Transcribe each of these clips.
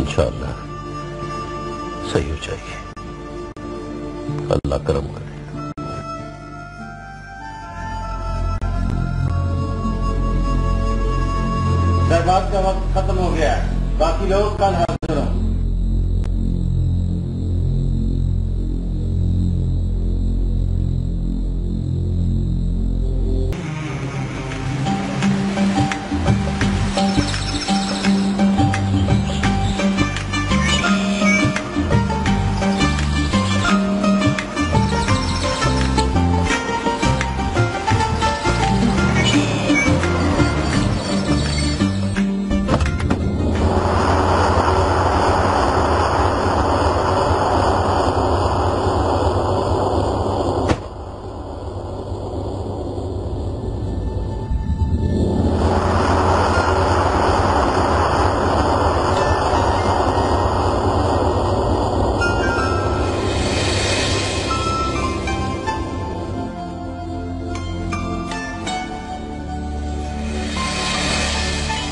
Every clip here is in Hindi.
इंशाअल्लाह सही हो जाएगी, अल्लाह करम करे। शहबाज का वक्त खत्म हो गया है, बाकी लोग कल हाजिर हों।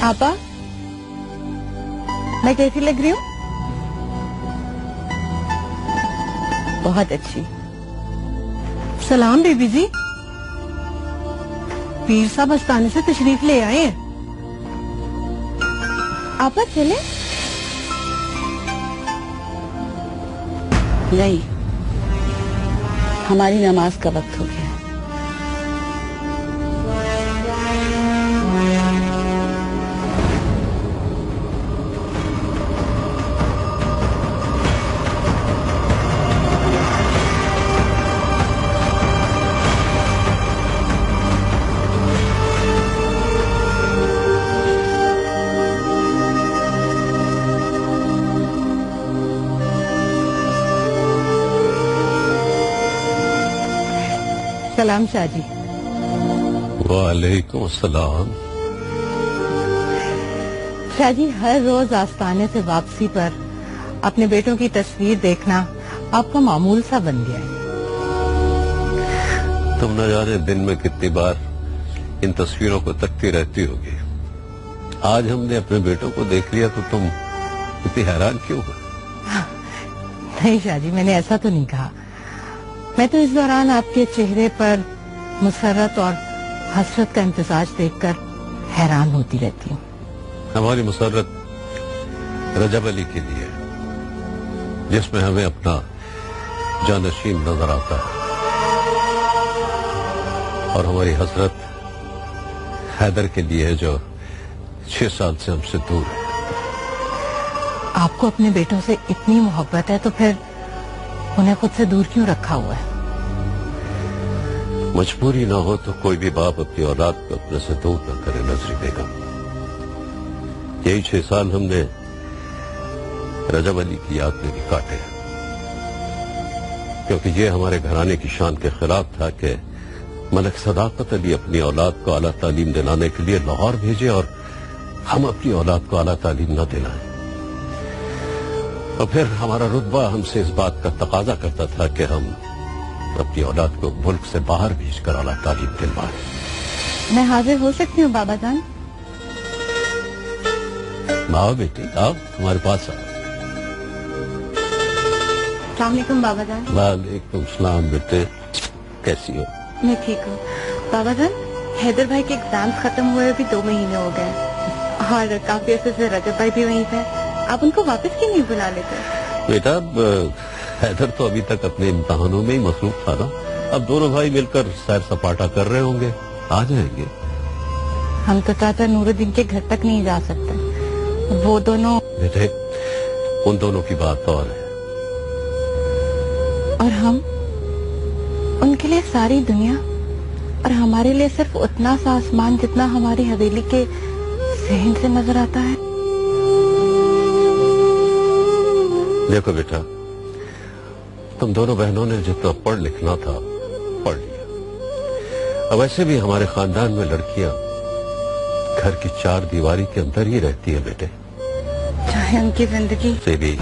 आपा, मैं कैसी लग रही हूँ? बहुत अच्छी। सलाम बीबी जी, पीर साहब आस्थाने से तशरीफ ले आए हैं। आपा चले? नहीं, हमारी नमाज का वक्त हो गया। सलाम शाहजी। वालेकुम अस्सलाम। शाहजी, हर रोज आस्थाने से वापसी पर अपने बेटों की तस्वीर देखना आपका मामूल सा बन गया है। तुम न जाने दिन में कितनी बार इन तस्वीरों को तकती रहती होगी। आज हमने अपने बेटों को देख लिया तो तुम इतनी हैरान क्यों हो? नहीं शाहजी, मैंने ऐसा तो नहीं कहा। मैं तो इस दौरान आपके चेहरे पर मुसर्रत और हसरत का इम्तिजाज देखकर हैरान होती रहती हूँ। हमारी मुसर्रत रजब अली के लिए, जिसमें हमें अपना जानशीन नजर आता है, और हमारी हसरत हैदर के लिए है जो 6 साल से हमसे दूर है। आपको अपने बेटों से इतनी मोहब्बत है तो फिर उन्हें खुद से दूर क्यों रखा हुआ है? मजबूरी ना हो तो कोई भी बाप अपनी औलाद को अपने से दूर न करे नजरी बेगम। यही 6 साल हमने रजब अली की याद में भी काटे, क्योंकि ये हमारे घराने की शान के खिलाफ था कि मलक सदाकत अली अपनी औलाद को आला तालीम दिलाने के लिए लाहौर भेजे और हम अपनी औलाद को आला तालीम न दिलाएं। और फिर हमारा रुतबा हमसे इस बात का तकाजा करता था कि हम अपनी औलाद को मुल्क से बाहर भेजकर आला तालीम दिलवाएं। मैं हाजिर हो सकती हूँ बाबा जान? आओ बेटी, आओ, हमारे पास आओ। अस्सलाम वालेकुम बाबा जान। वालेकुम सलाम बेटे, कैसी हो? मैं ठीक हूँ बाबा जान। हैदर भाई के एग्जाम्स खत्म हुए भी 2 महीने हो गए और काफी अर्से से रजब भाई भी वहीं थे। आप उनको वापस क्यों नहीं बुला लेते? बेटा, हैदर तो अभी तक अपने इम्तहानों में ही मसरूफ था ना। अब दोनों भाई मिलकर सैर सपाटा कर रहे होंगे, आ जाएंगे। हम तो चाचा नूरुद्दीन के घर तक नहीं जा सकते। वो दोनों बेटे, उन दोनों की बात और है। और हम उनके लिए सारी दुनिया और हमारे लिए सिर्फ उतना सा आसमान जितना हमारी हवेली के सहन से नजर आता है। देखो बेटा, तुम दोनों बहनों ने जितना पढ़ लिखना था पढ़ लिया। अब वैसे भी हमारे खानदान में लड़कियां घर की 4 दीवारी के अंदर ही रहती है बेटे। चाहे उनकी जिंदगी से भी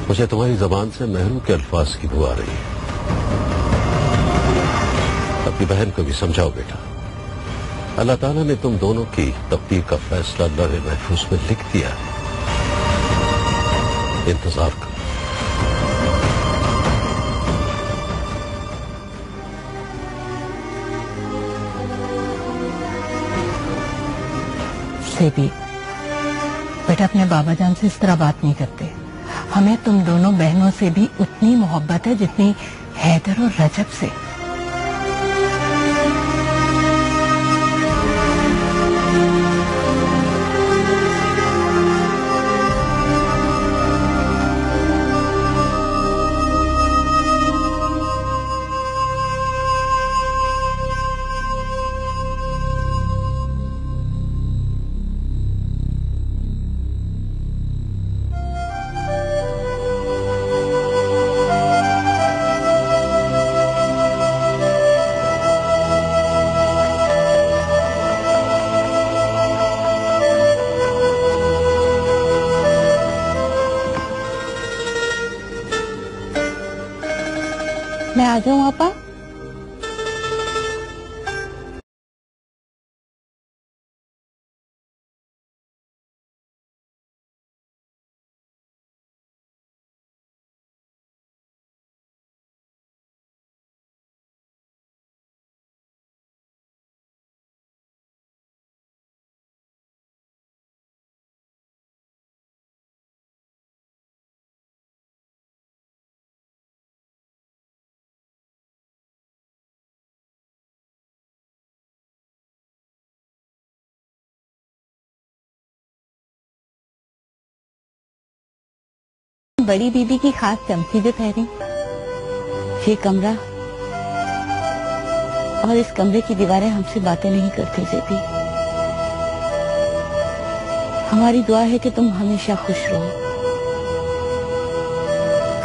मुझे तुम्हारी जबान से महरू के अल्फाज की बू आ रही है। अपनी बहन को भी समझाओ बेटा। अल्लाह ताला ने तुम दोनों की तकदीर का फैसला लौहे महफूज में लिख दिया है। इंतजार करो। से भी बेटा अपने बाबा जान से इस तरह बात नहीं करते। हमें तुम दोनों बहनों से भी उतनी मोहब्बत है जितनी हैदर और रजब से। मैं आ जाऊं आपा? बड़ी बीबी की खास चमची जो ठहरी, ये कमरा और इस कमरे की दीवारें हमसे बातें नहीं करती जेबी। हमारी दुआ है कि तुम हमेशा खुश रहो।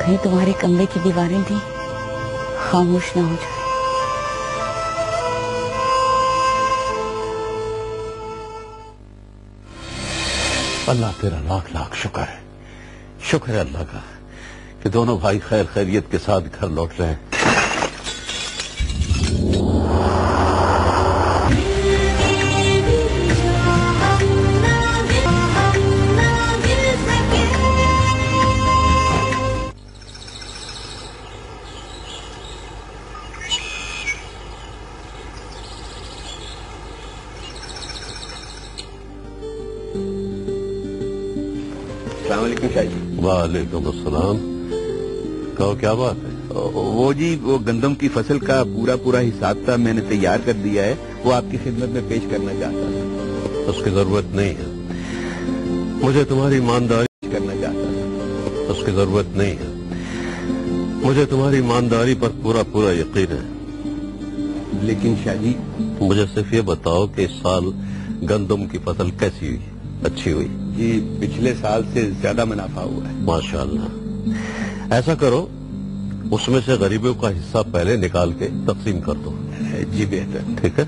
कहीं तुम्हारे कमरे की दीवारें भी खामोश ना हो जाए। अल्लाह तेरा लाख लाख शुक्र है। शुक्र है अल्लाह का कि दोनों भाई खैर खैरियत के साथ घर लौट रहे हैं। वालेकुम अस्सलाम। कहो क्या बात है? वो जी वो गंदम की फसल का पूरा हिसाब था, मैंने तैयार कर दिया है, वो आपकी खिदमत में पेश करना चाहता था। उसकी जरूरत नहीं है, मुझे तुम्हारी ईमानदारी करना चाहता था। उसकी जरूरत नहीं है, मुझे तुम्हारी ईमानदारी पर पूरा यकीन है। लेकिन शादी मुझे सिर्फ ये बताओ कि इस साल गंदम की फसल कैसी हुई? अच्छी हुई? जी पिछले साल से ज्यादा मुनाफा हुआ है। माशाअल्लाह। ऐसा करो, उसमें से गरीबों का हिस्सा पहले निकाल के तकसीम कर दो। जी बेहतर। ठीक है।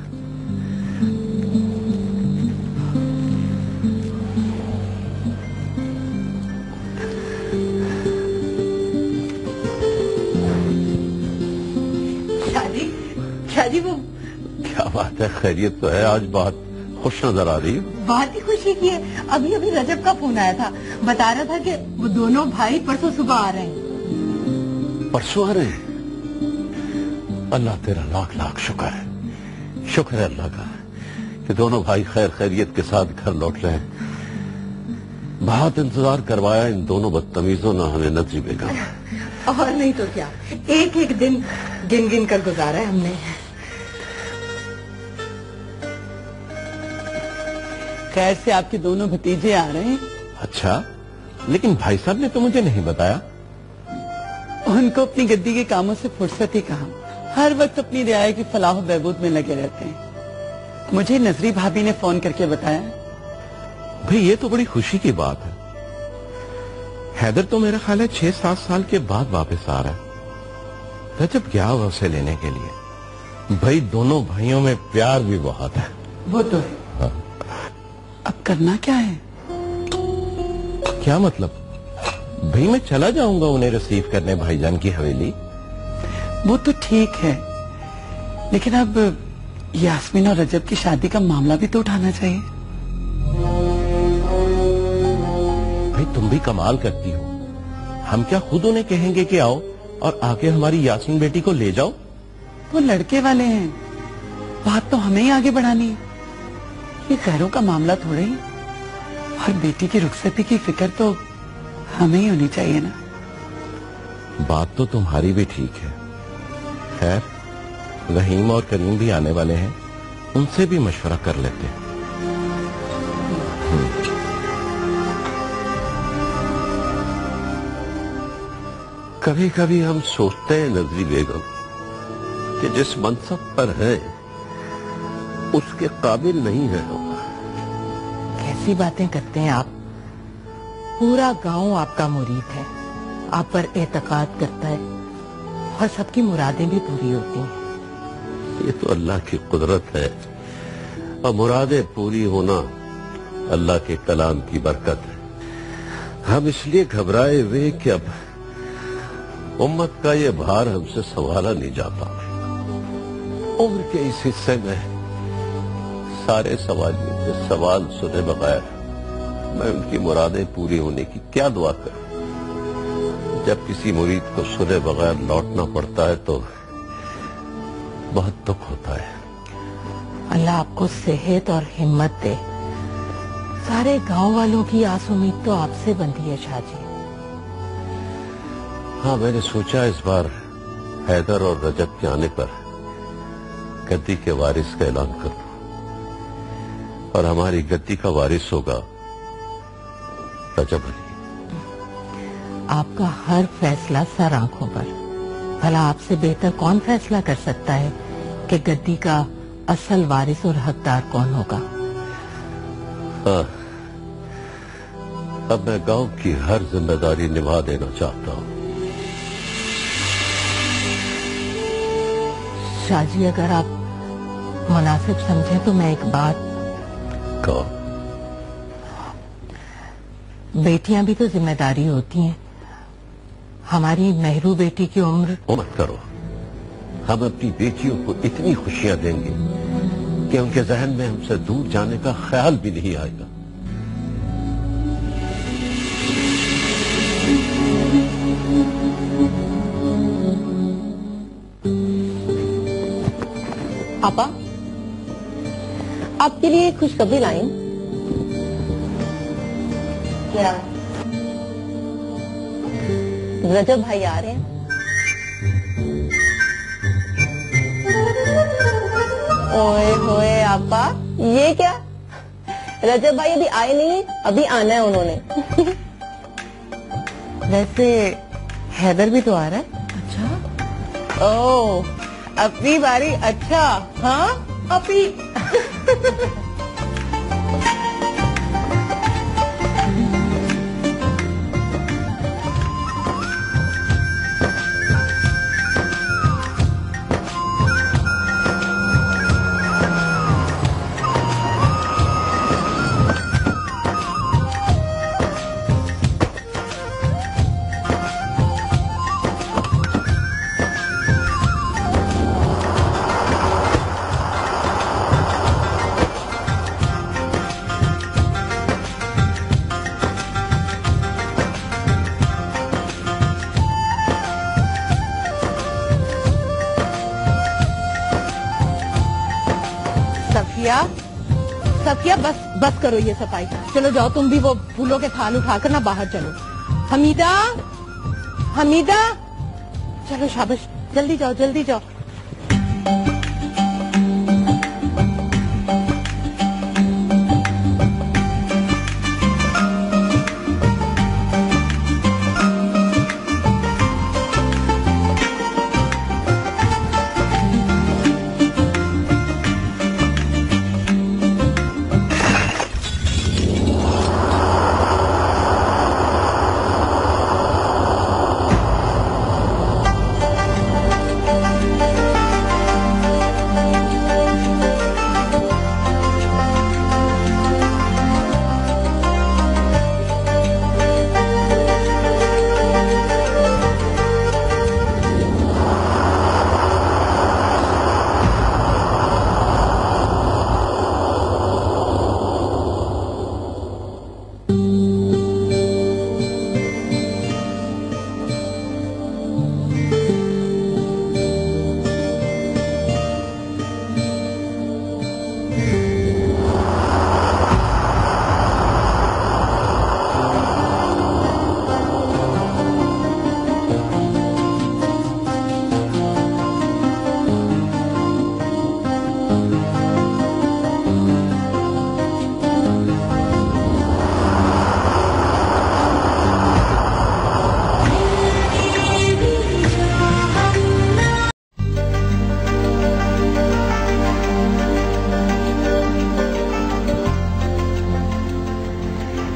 शादी वो क्या बात है, खैरियत तो है? आज बात खुश नजर आ रही है। बात ही खुशी की है। अभी रजब का फोन आया था, बता रहा था कि वो दोनों भाई परसों सुबह आ रहे हैं। परसों आ रहे हैं? अल्लाह तेरा लाख लाख शुक्र है। शुक्र है अल्लाह का कि दोनों भाई खैर खैरियत के साथ घर लौट रहे हैं। बहुत इंतजार करवाया इन दोनों बदतमीजों ने हमें नजी बेगम। और नहीं तो क्या, एक एक दिन गिन गिन कर गुजारा है हमने। खैर से आपके दोनों भतीजे आ रहे हैं। अच्छा, लेकिन भाई साहब ने तो मुझे नहीं बताया। उनको अपनी गद्दी के कामों से फुर्सत ही कहाँ, हर वक्त अपनी रियाया की फलाह बहबूद में लगे रहते हैं। मुझे नजरी भाभी ने फोन करके बताया। भाई ये तो बड़ी खुशी की बात है। हैदर तो मेरा ख्याल है 6-7 साल के बाद वापस आ रहा है। रजब क्या हुआ उसे लेने के लिए? भाई दोनों भाइयों में प्यार भी बहुत है। वो तो है। हाँ। अब करना क्या है? क्या मतलब? भाई मैं चला जाऊंगा उन्हें रिसीव करने भाईजान की हवेली। वो तो ठीक है, लेकिन अब यास्मीन और रजब की शादी का मामला भी तो उठाना चाहिए। भाई तुम भी कमाल करती हो। हम क्या खुद उन्हें कहेंगे कि आओ और आके हमारी यास्मीन बेटी को ले जाओ? वो लड़के वाले हैं, बात तो हमें ही आगे बढ़ानी है। ये घरों का मामला थोड़े ही, और बेटी की रुखसती की फिक्र तो हमें ही होनी चाहिए ना। बात तो तुम्हारी भी ठीक है। खैर, रहीम और करीम भी आने वाले हैं, उनसे भी मशवरा कर लेते हैं। कभी कभी हम सोचते हैं नजरी बेगम कि जिस मनसब पर है उसके काबिल नहीं है हम। कैसी बातें करते हैं आप। पूरा गांव आपका मुरीद है, आप पर एतकाद करता है और सबकी मुरादें भी पूरी होती हैं। ये तो अल्लाह की कुदरत है और मुरादें पूरी होना अल्लाह के कलाम की बरकत है। हम इसलिए घबराए हुए कि अब उम्मत का ये भार हमसे संभाला नहीं जाता। उम्र के इस हिस्से में सारे सवालियों के सवाल सुने बगैर मैं उनकी मुरादें पूरी होने की क्या दुआ करूं। जब किसी मुरीद को सुने बगैर लौटना पड़ता है तो बहुत दुख होता है। अल्लाह आपको सेहत और हिम्मत दे। सारे गांव वालों की आस उम्मीद तो आपसे बंधी है शाहजी। हाँ, मैंने सोचा इस बार हैदर और रजब के आने पर गद्दी के वारिस का ऐलान कर दूं और हमारी गद्दी का वारिस होगा रजब अली। आपका हर फैसला सर आंखों पर। भला आपसे बेहतर कौन फैसला कर सकता है कि गद्दी का असल वारिस और हकदार कौन होगा। हाँ, अब मैं गांव की हर जिम्मेदारी निभा देना चाहता हूँ। शाहजी, अगर आप मुनासिब समझें तो मैं एक बात कहो। बेटियां भी तो जिम्मेदारी होती हैं। हमारी मेहरू बेटी की उम्र। मत करो, हम अपनी बेटियों को इतनी खुशियां देंगे कि उनके जहन में हमसे दूर जाने का ख्याल भी नहीं आएगा। पापा, आपके लिए खुशखबरी लाई। क्या? रजब भाई आ रहे हैं। ओए होए आपा, ये क्या? रजब भाई अभी आए नहीं, अभी आना है उन्होंने। वैसे हैदर भी तो आ रहा है। अच्छा? ओह, अपनी बारी। अच्छा, हाँ अपनी। सफिया, बस करो ये सफाई। चलो जाओ, तुम भी वो फूलों के थाल उठाकर ना बाहर चलो। हमीदा, हमीदा, चलो शाबाश, जल्दी जाओ, जल्दी जाओ।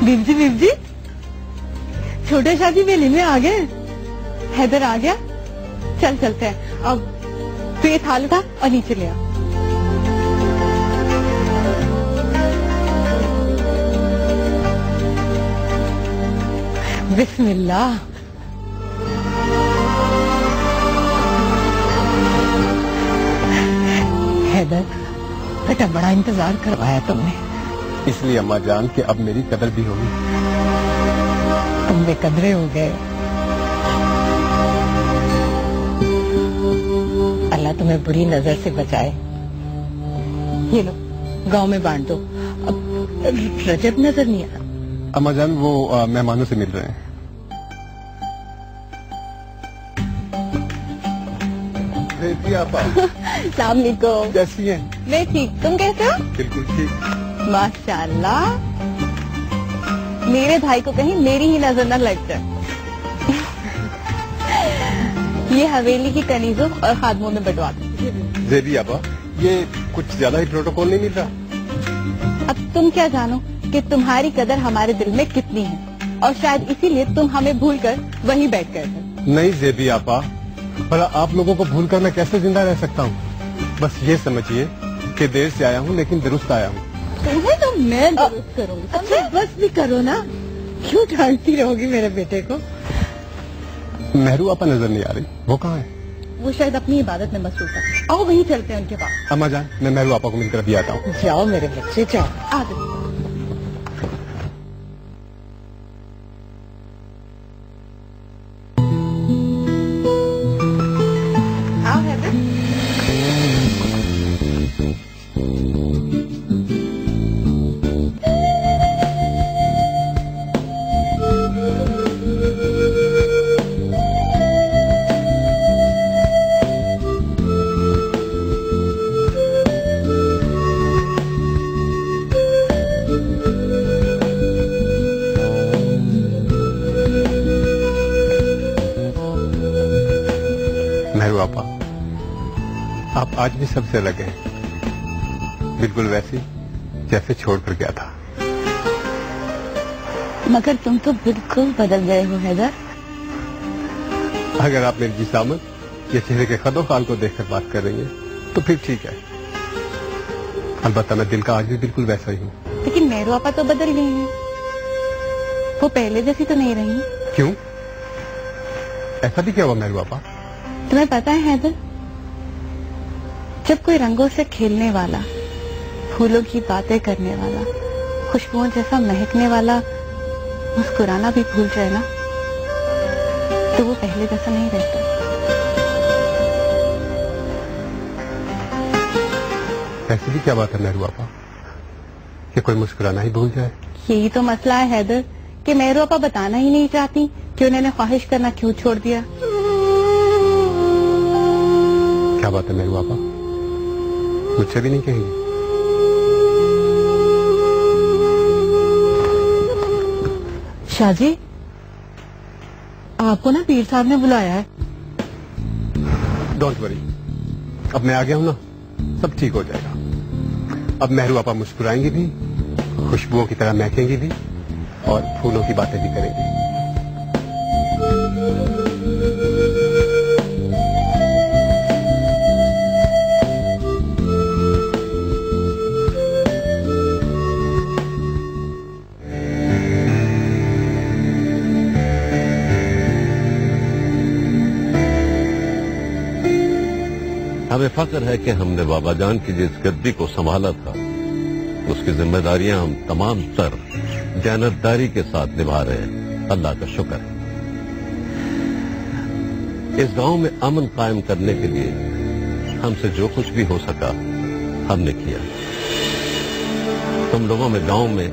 बीब जी छोटे शादी मेले में आ गए। हैदर आ गया, चल चलते हैं। अब तो ये थाल उठा और नीचे ले आ। बिस्मिल्लाह। हैदर बेटा, बड़ा इंतजार करवाया तुमने। इसलिए अम्मा जान कि अब मेरी कदर भी होगी। तुम बेकदरे हो गए। अल्लाह तुम्हें बुरी नजर से बचाए। ये लो, गांव में बांट दो। अब रजब नजर नहीं आ। अम्मा जान वो मेहमानों से मिल रहे हैं। सलाम अलैकुम। कैसी हैं? मैं ठीक, तुम कैसे हो? बिल्कुल ठीक। माशाल्लाह, मेरे भाई को कहीं मेरी ही नजर न लग जाए। ये हवेली की कनीजों और खादमों में बंटवा दो। जेबी आपा, ये कुछ ज्यादा ही प्रोटोकॉल नहीं मिल रहा। अब तुम क्या जानो कि तुम्हारी कदर हमारे दिल में कितनी है, और शायद इसीलिए तुम हमें भूलकर वहीं बैठ गए थे। नहीं जेबी आपा, पर आप लोगों को भूल कर मैं कैसे जिंदा रह सकता हूँ। बस ये समझिए कि देर से आया हूँ लेकिन दुरुस्त आया हूँ। तुम्हें तो मैं दुरुस्त करूँगी। अच्छा बस भी करो ना, क्यों डांटती रहोगी मेरे बेटे को? मेहरू आपा नजर नहीं आ रही, वो कहाँ है? वो शायद अपनी इबादत में मसरूफ है। आओ वहीं चलते हैं उनके पास। अम्मा जान, मैं मेहरू आपा को मिलकर अभी आता हूँ। जाओ मेरे बच्चे, जाओ। आ जाओ। आओ हैदर। मेहरू आपा, आप आज भी सबसे अलग हैं, बिल्कुल वैसी जैसे छोड़ कर गया था। मगर तुम तो बिल्कुल बदल गए हो हैदर। अगर आप मेरी जिसामत या चेहरे के खदो खाल को देखकर बात कर रही हैं तो फिर ठीक है। अलबत्ता मैं दिल का आज भी बिल्कुल वैसा ही हूँ। लेकिन मेहरू आपा तो बदल गई हैं। वो पहले जैसी तो नहीं रही। क्यों? ऐसा भी क्या हुआ मेहरू आपा? तुम्हें पता है हैदर, जब कोई रंगों से खेलने वाला, फूलों की बातें करने वाला, खुशबुओं जैसा महकने वाला मुस्कुराना भी भूल जाए ना, तो वो पहले जैसा नहीं रहता। ऐसी भी क्या बात है मेहरू आपा कि कोई मुस्कुराना ही भूल जाए? यही तो मसला है हैदर कि मेहरू आपा बताना ही नहीं चाहती कि उन्होंने ख्वाहिश करना क्यों छोड़ दिया। क्या बात है मेरू आपा, मुझसे भी नहीं कहेंगी? शाहजी, आपको ना पीर साहब ने बुलाया है। डोंट वरी, अब मैं आ गया हूँ ना, सब ठीक हो जाएगा। अब मेहरू आपा मुस्कुराएंगी भी, खुशबुओं की तरह महकेंगी भी, और फूलों की बातें भी करेंगी। हमें फख्र है कि हमने बाबा जान की जिस गद्दी को संभाला था, उसकी जिम्मेदारियां हम तमाम तर जानतदारी के साथ निभा रहे हैं। अल्लाह का शुक्र है। इस गांव में अमन कायम करने के लिए हमसे जो कुछ भी हो सका हमने किया। तुम लोगों में गांव में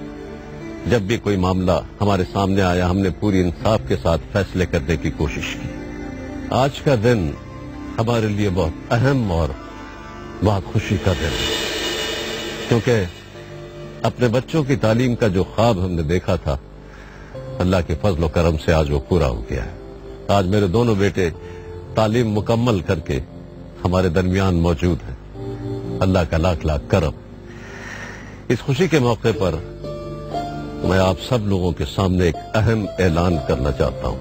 जब भी कोई मामला हमारे सामने आया, हमने पूरी इंसाफ के साथ फैसले करने की कोशिश की। आज का दिन हमारे लिए बहुत अहम और बहुत खुशी का दिन है, क्योंकि अपने बच्चों की तालीम का जो ख्वाब हमने देखा था, अल्लाह के फजल करम से आज वो पूरा हो गया है। आज मेरे दोनों बेटे तालीम मुकम्मल करके हमारे दरमियान मौजूद हैं। अल्लाह का लाख लाख करम। इस खुशी के मौके पर मैं आप सब लोगों के सामने एक अहम ऐलान करना चाहता हूं।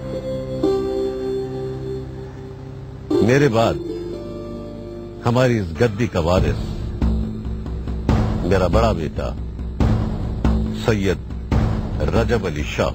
मेरे बाद हमारी इस गद्दी का वारिस मेरा बड़ा बेटा सैयद रजब अली शाह।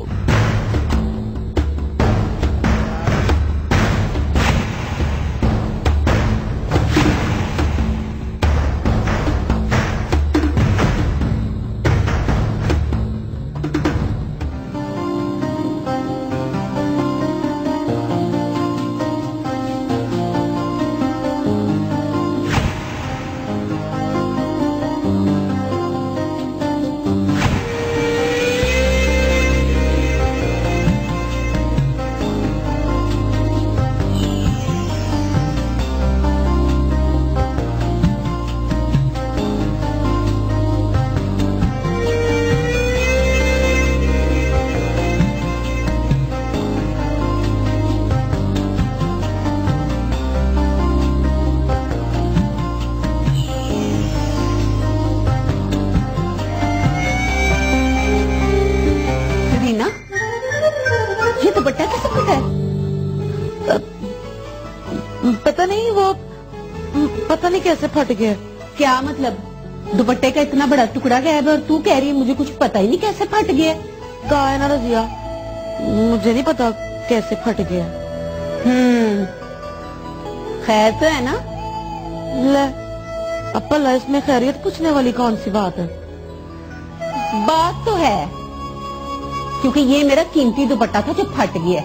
पता नहीं कैसे फट गया। क्या मतलब? दुपट्टे का इतना बड़ा टुकड़ा गायब है और तू कह रही है मुझे कुछ पता ही नहीं कैसे फट गया। कहा है ना रजिया, मुझे नहीं पता कैसे फट गया। खैर तो है ना? ले अप्पा, इसमें खैरियत पूछने वाली कौन सी बात है? बात तो है, क्योंकि ये मेरा कीमती दुपट्टा था जो फट गया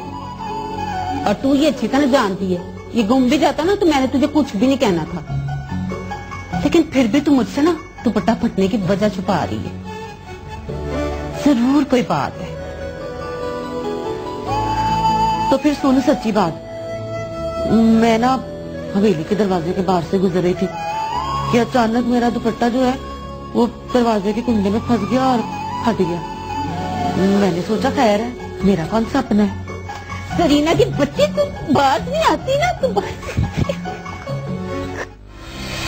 और तू ये अच्छी तरह जानती है। ये गुम भी जाता ना तो मैंने तुझे कुछ भी नहीं कहना था, लेकिन फिर भी तू मुझसे ना दुपट्टा फटने की वजह छुपा रही है। जरूर कोई बात है। तो फिर सुन सच्ची बात। मैं ना हवेली के दरवाजे के बाहर से गुजर रही थी कि अचानक मेरा दुपट्टा जो है वो दरवाजे के कुंडे में फंस गया और फट गया। मैंने सोचा खैर है, मेरा कौन सा अपना है। सरीना की बच्ची, तू बात नहीं आती ना, तू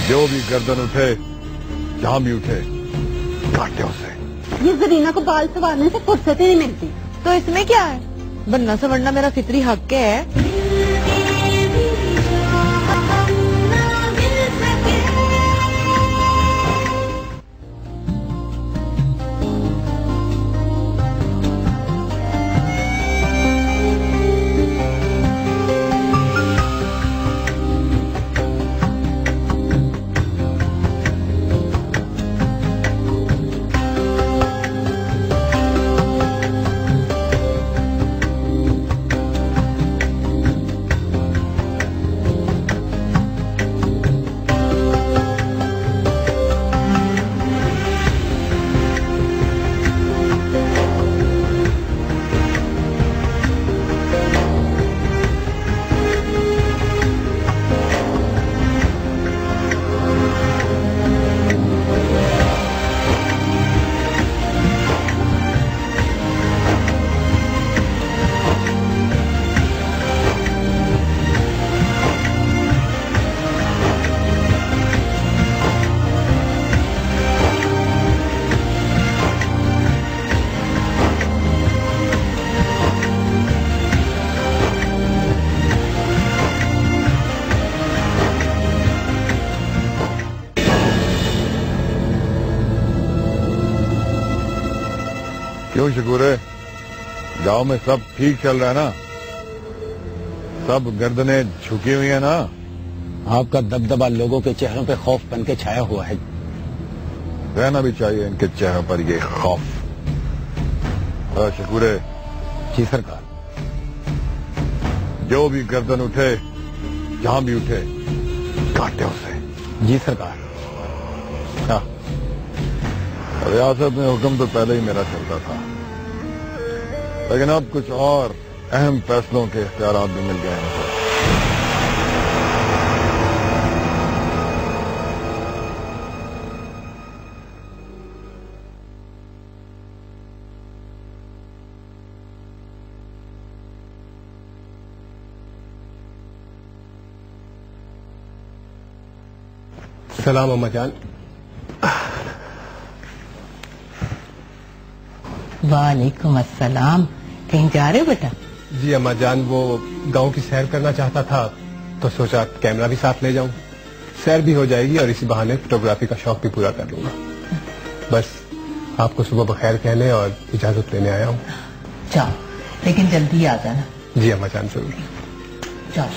जो भी गर्दन उठे, जहां भी उठे, काटे उसे। ये जरीना को बाल संवारने से फुर्सत ही नहीं मिलती। तो इसमें क्या है, बनना संवरना मेरा फितरी हक है। क्यों शकूरे, गांव में सब ठीक चल रहा है ना? सब गर्दनें झुकी हुई है ना? आपका दबदबा लोगों के चेहरों पे खौफ बन के छाया हुआ है। रहना भी चाहिए इनके चेहरों पर ये खौफ। शकूरे। जी सरकार। जो भी गर्दन उठे, जहां भी उठे, काटे उसे। जी सरकार। हाँ, रियासत में हुक्म तो पहले ही मेरा चलता था, लेकिन अब कुछ और अहम फैसलों के इख्तियारात भी मिल गए हैं। सलाम अम्मा जान। वालेकुम अस्सलाम। कहीं जा रहे हो बेटा? जी अम्मा जान, वो गांव की सैर करना चाहता था तो सोचा कैमरा भी साथ ले जाऊं, सैर भी हो जाएगी और इसी बहाने फोटोग्राफी का शौक भी पूरा कर लूंगा। बस आपको सुबह बखैर कहने और इजाजत लेने आया हूँ। जाओ, लेकिन जल्दी आ जाना। जी अम्मा जान जरूर। जाओ।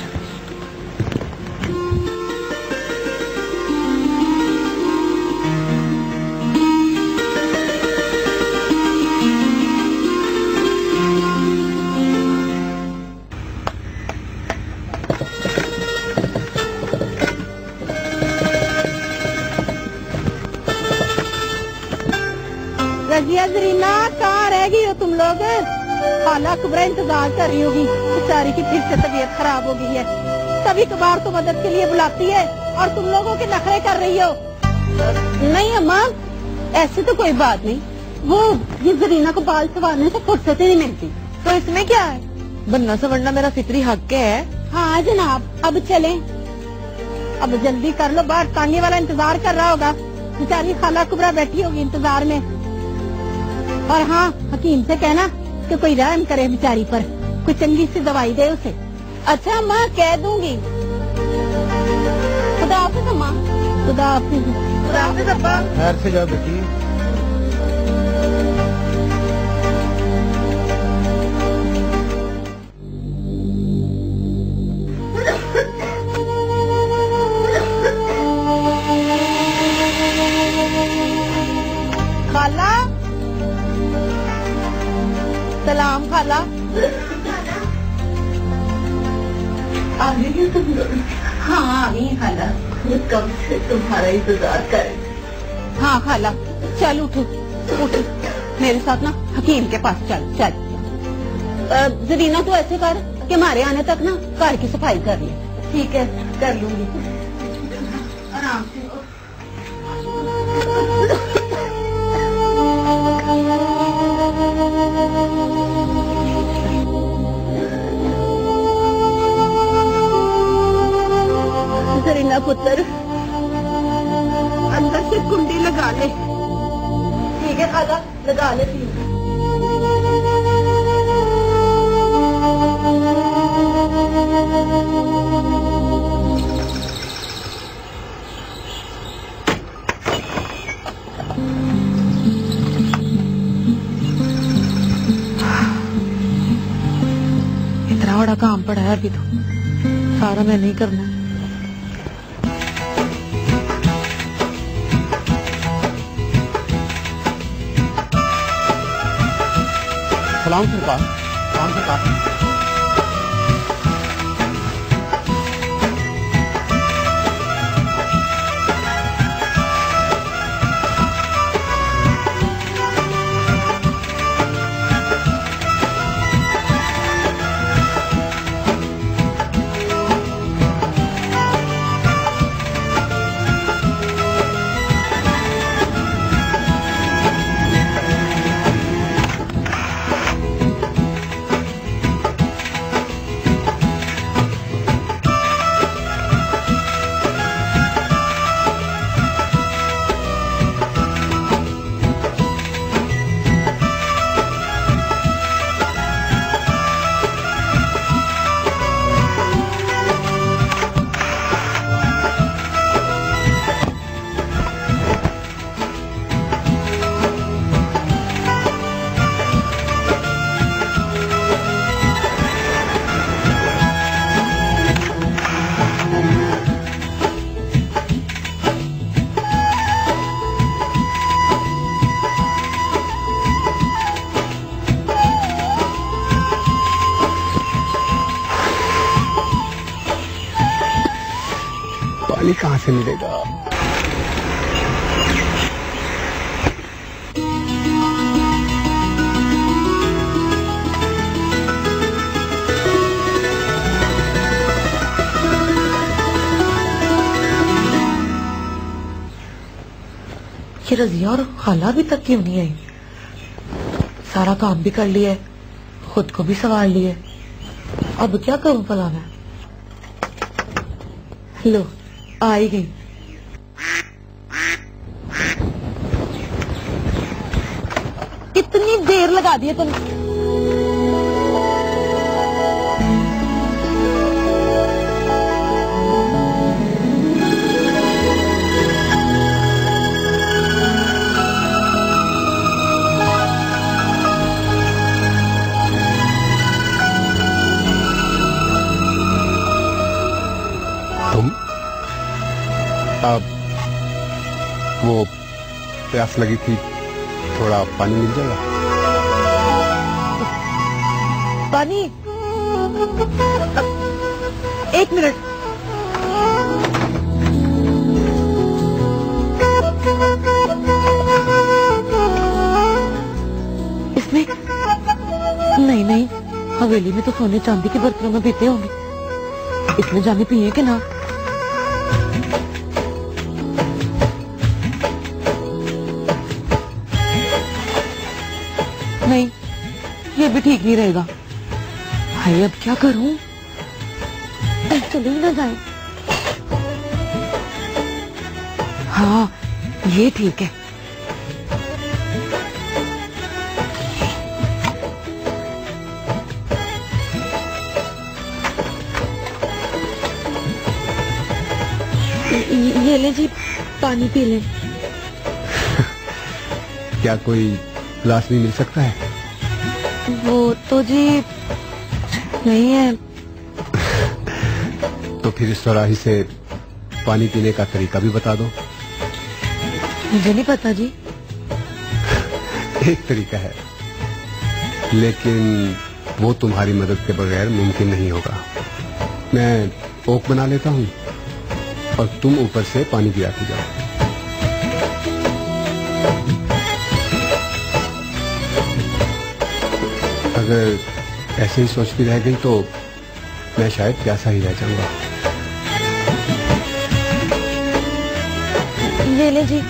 रजिया जरीना, कहाँ रह गई हो तुम लोग? खाला कुबरा इंतजार कर रही होगी, बेचारी की फिर से तबीयत खराब हो गई है। कभी कभार तो मदद के लिए बुलाती है और तुम लोगों के नखरे कर रही हो। नहीं अम्मा, ऐसी तो कोई बात नहीं। वो ये जरीना को बाल संवारने से फुर्सत ही नहीं मिलती। तो इसमें क्या है? बनना संवरना मेरा फितरी हक है। हाँ जनाब, अब चले। अब जल्दी कर लो, बाहर तांगे वाला इंतजार कर रहा होगा। बेचारी खाला कुबरा बैठी होगी इंतजार में। और हाँ, हकीम से कहना कि कोई रहम करे बेचारी पर, कोई चंगी सी दवाई दे उसे। अच्छा माँ, कह दूंगी। खुदा हाफिज अम्मा। खुदा हाफिज। खुदा हाफिज अब्बा। खैर से जाओ बेटी। खाला, सलाम खाला। आ गई हो तुम लोग? हाँ आ गई खाला, कब से तुम्हारा इंतजार कर। हाँ खाला, चल उठो उठो, मेरे साथ ना हकीम के पास चल। चल जरीना, तू ऐसे कर कि हमारे आने तक ना घर की सफाई कर ले। ठीक है, कर लूंगी। आराम से। जरीना पुत्र, अंदर से कुंडी लगा ले। ठीक है खाला, लगा लेती हूँ। इतना बड़ा काम पड़ा है अभी तो, सारा मैं नहीं करना। सलाम सरकार। सलाम सरकार। पानी कहाँ से मिलेगा? ये रजिया और खाला अभी तक क्यों नहीं आई? सारा काम भी कर लिया है, खुद को भी संभाल लिया है, अब क्या करूं भला मैं? लो आ ही गई। कितनी देर लगा दिए तुम। अब वो प्यास लगी थी, थोड़ा पानी मिल जाएगा? पानी? एक मिनट। इसमें? नहीं नहीं, हवेली में तो सोने चांदी के बर्तनों में पीते होंगे, इसमें जाने पिए कि ना? नहीं, ये भी ठीक नहीं रहेगा। हाय, अब क्या करूं? चले ही ना जाए। हाँ, ये ठीक है। ये ले जी, पानी पी लें। क्या कोई गिलास नहीं मिल सकता है? वो तो जी नहीं है। तो फिर इस सुराही से पानी पीने का तरीका भी बता दो। मुझे नहीं पता जी। एक तरीका है, लेकिन वो तुम्हारी मदद के बगैर मुमकिन नहीं होगा। मैं ओक बना लेता हूँ और तुम ऊपर से पानी गिराते जाओ। अगर ऐसे ही सोचती रह गई तो मैं शायद प्यासा ही रह जाऊंगा। ये ले जी।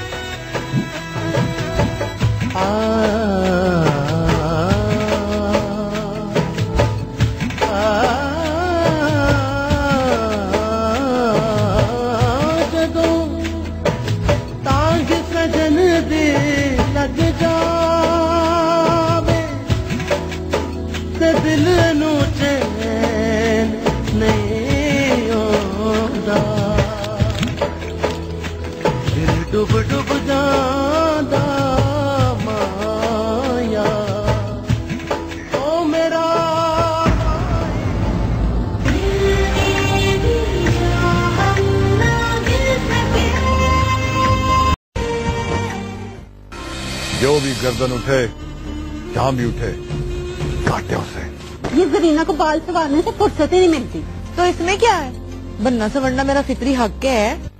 डुब डुब जादा माया ओ मेरा जो भी गर्दन उठे, जहाँ भी उठे, काटे उसे। ये जरीना को बाल संवारने से फुर्सत ही नहीं मिलती। तो इसमें क्या है? बनना संवरना मेरा फितरी हक है।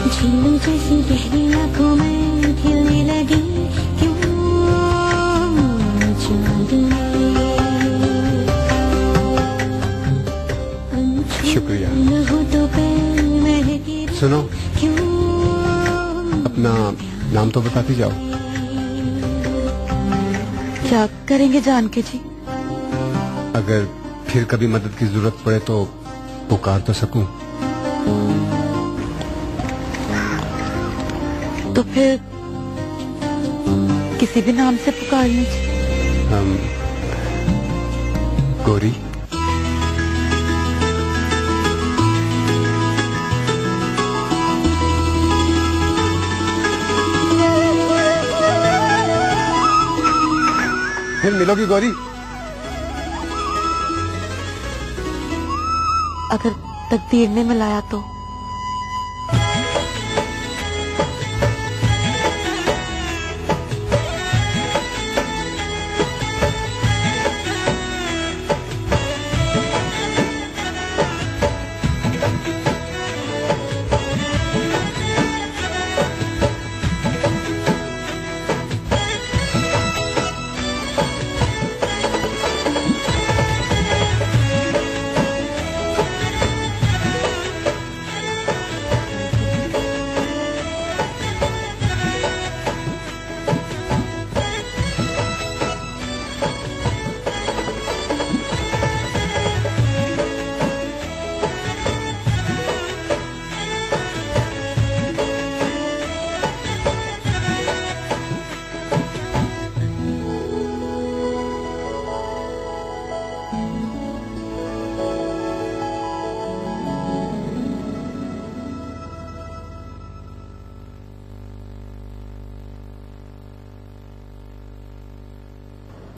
झील जैसी गहरी आंखों में खिलने लगी क्यों चांदनी। शुक्रिया। लहूटों पे महकी सुनो, क्यों अपना नाम तो बताती जाओ। क्या करेंगे जान के जी? अगर फिर कभी मदद की जरूरत पड़े तो पुकार तो सकूं। तो फिर किसी भी नाम से पुकार लीजिए। गौरी। फिर मिलोगी गौरी? अगर तकदीर ने मिलाया तो।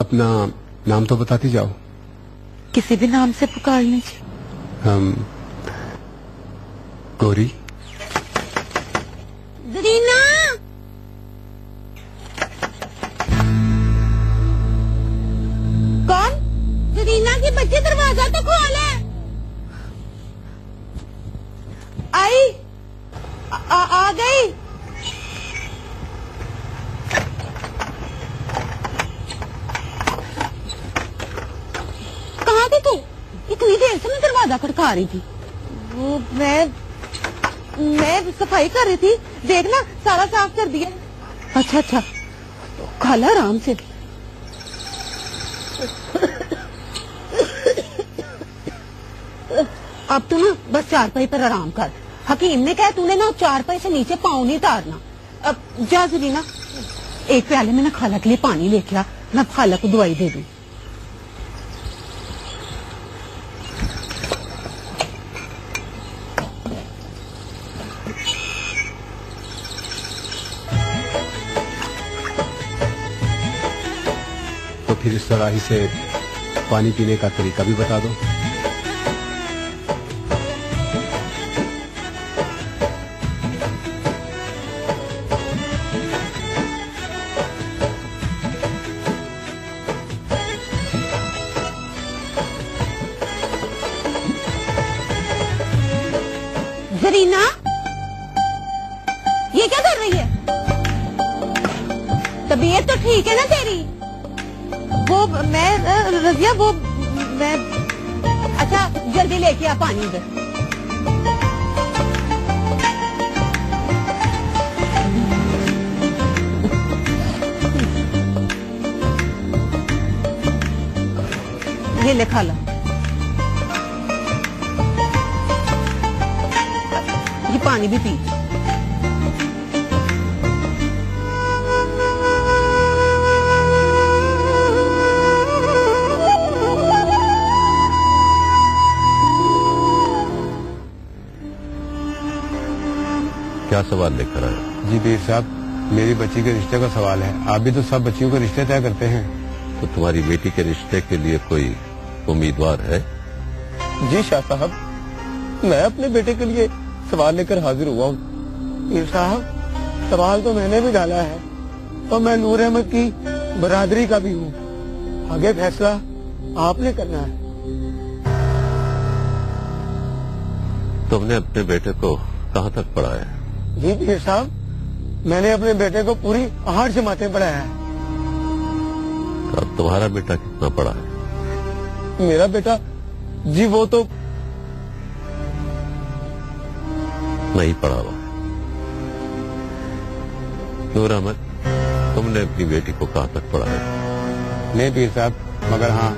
अपना नाम तो बताती जाओ। किसी भी नाम से पुकार लीजिए। गौरी। जरीना, कौन? जरीना के बच्चे, दरवाजा तो खोल है। आई आ गई। कहाँ थी तू? इतनी देर से मैं दरवाजा खड़का रही थी। वो मैं सफाई कर रही थी, देखना सारा साफ कर दिया। अच्छा अच्छा, खाला आराम से। अब तू ना बस चारपाई पर आराम कर। हकीम ने कहा तूने ना चारपाई से नीचे पाँव नहीं तारना। अब जा जरीना, एक प्याले में ना खाला के लिए पानी लेके आ, मैं खाला को दवाई दे दूं। तो फिर इस तरह से पानी पीने का तरीका भी बता दो। जरीना, ये क्या कर रही है? तबीयत तो ठीक है ना तेरी? वो मैं रजिया, वो मैं। अच्छा जल्दी लेके आ पानी इधर। ये ले खाला, ये पानी भी पी। क्या सवाल लेकर आए? जी पीर साहब, मेरी बच्ची के रिश्ते का सवाल है। आप भी तो सब बच्चियों के रिश्ते तय करते हैं। तो तुम्हारी बेटी के रिश्ते के लिए कोई उम्मीदवार है? जी शाह साहब, मैं अपने बेटे के लिए सवाल लेकर हाजिर हुआ हूँ। पीर साहब, सवाल तो मैंने भी डाला है और मैं नूर अहमद की बरादरी का भी हूँ। आगे फैसला आपने करना है। तुमने अपने बेटे को कहाँ तक पढ़ाया? जी पीर साहब, मैंने अपने बेटे को पूरी 8 जमातें पढ़ाया है। तो अब तुम्हारा बेटा कितना पढ़ा है? मेरा बेटा जी वो तो नहीं पढ़ा हुआ है। नूर अहमद, तुमने अपनी बेटी को कहाँ तक पढ़ाया? नहीं पीर साहब, मगर हाँ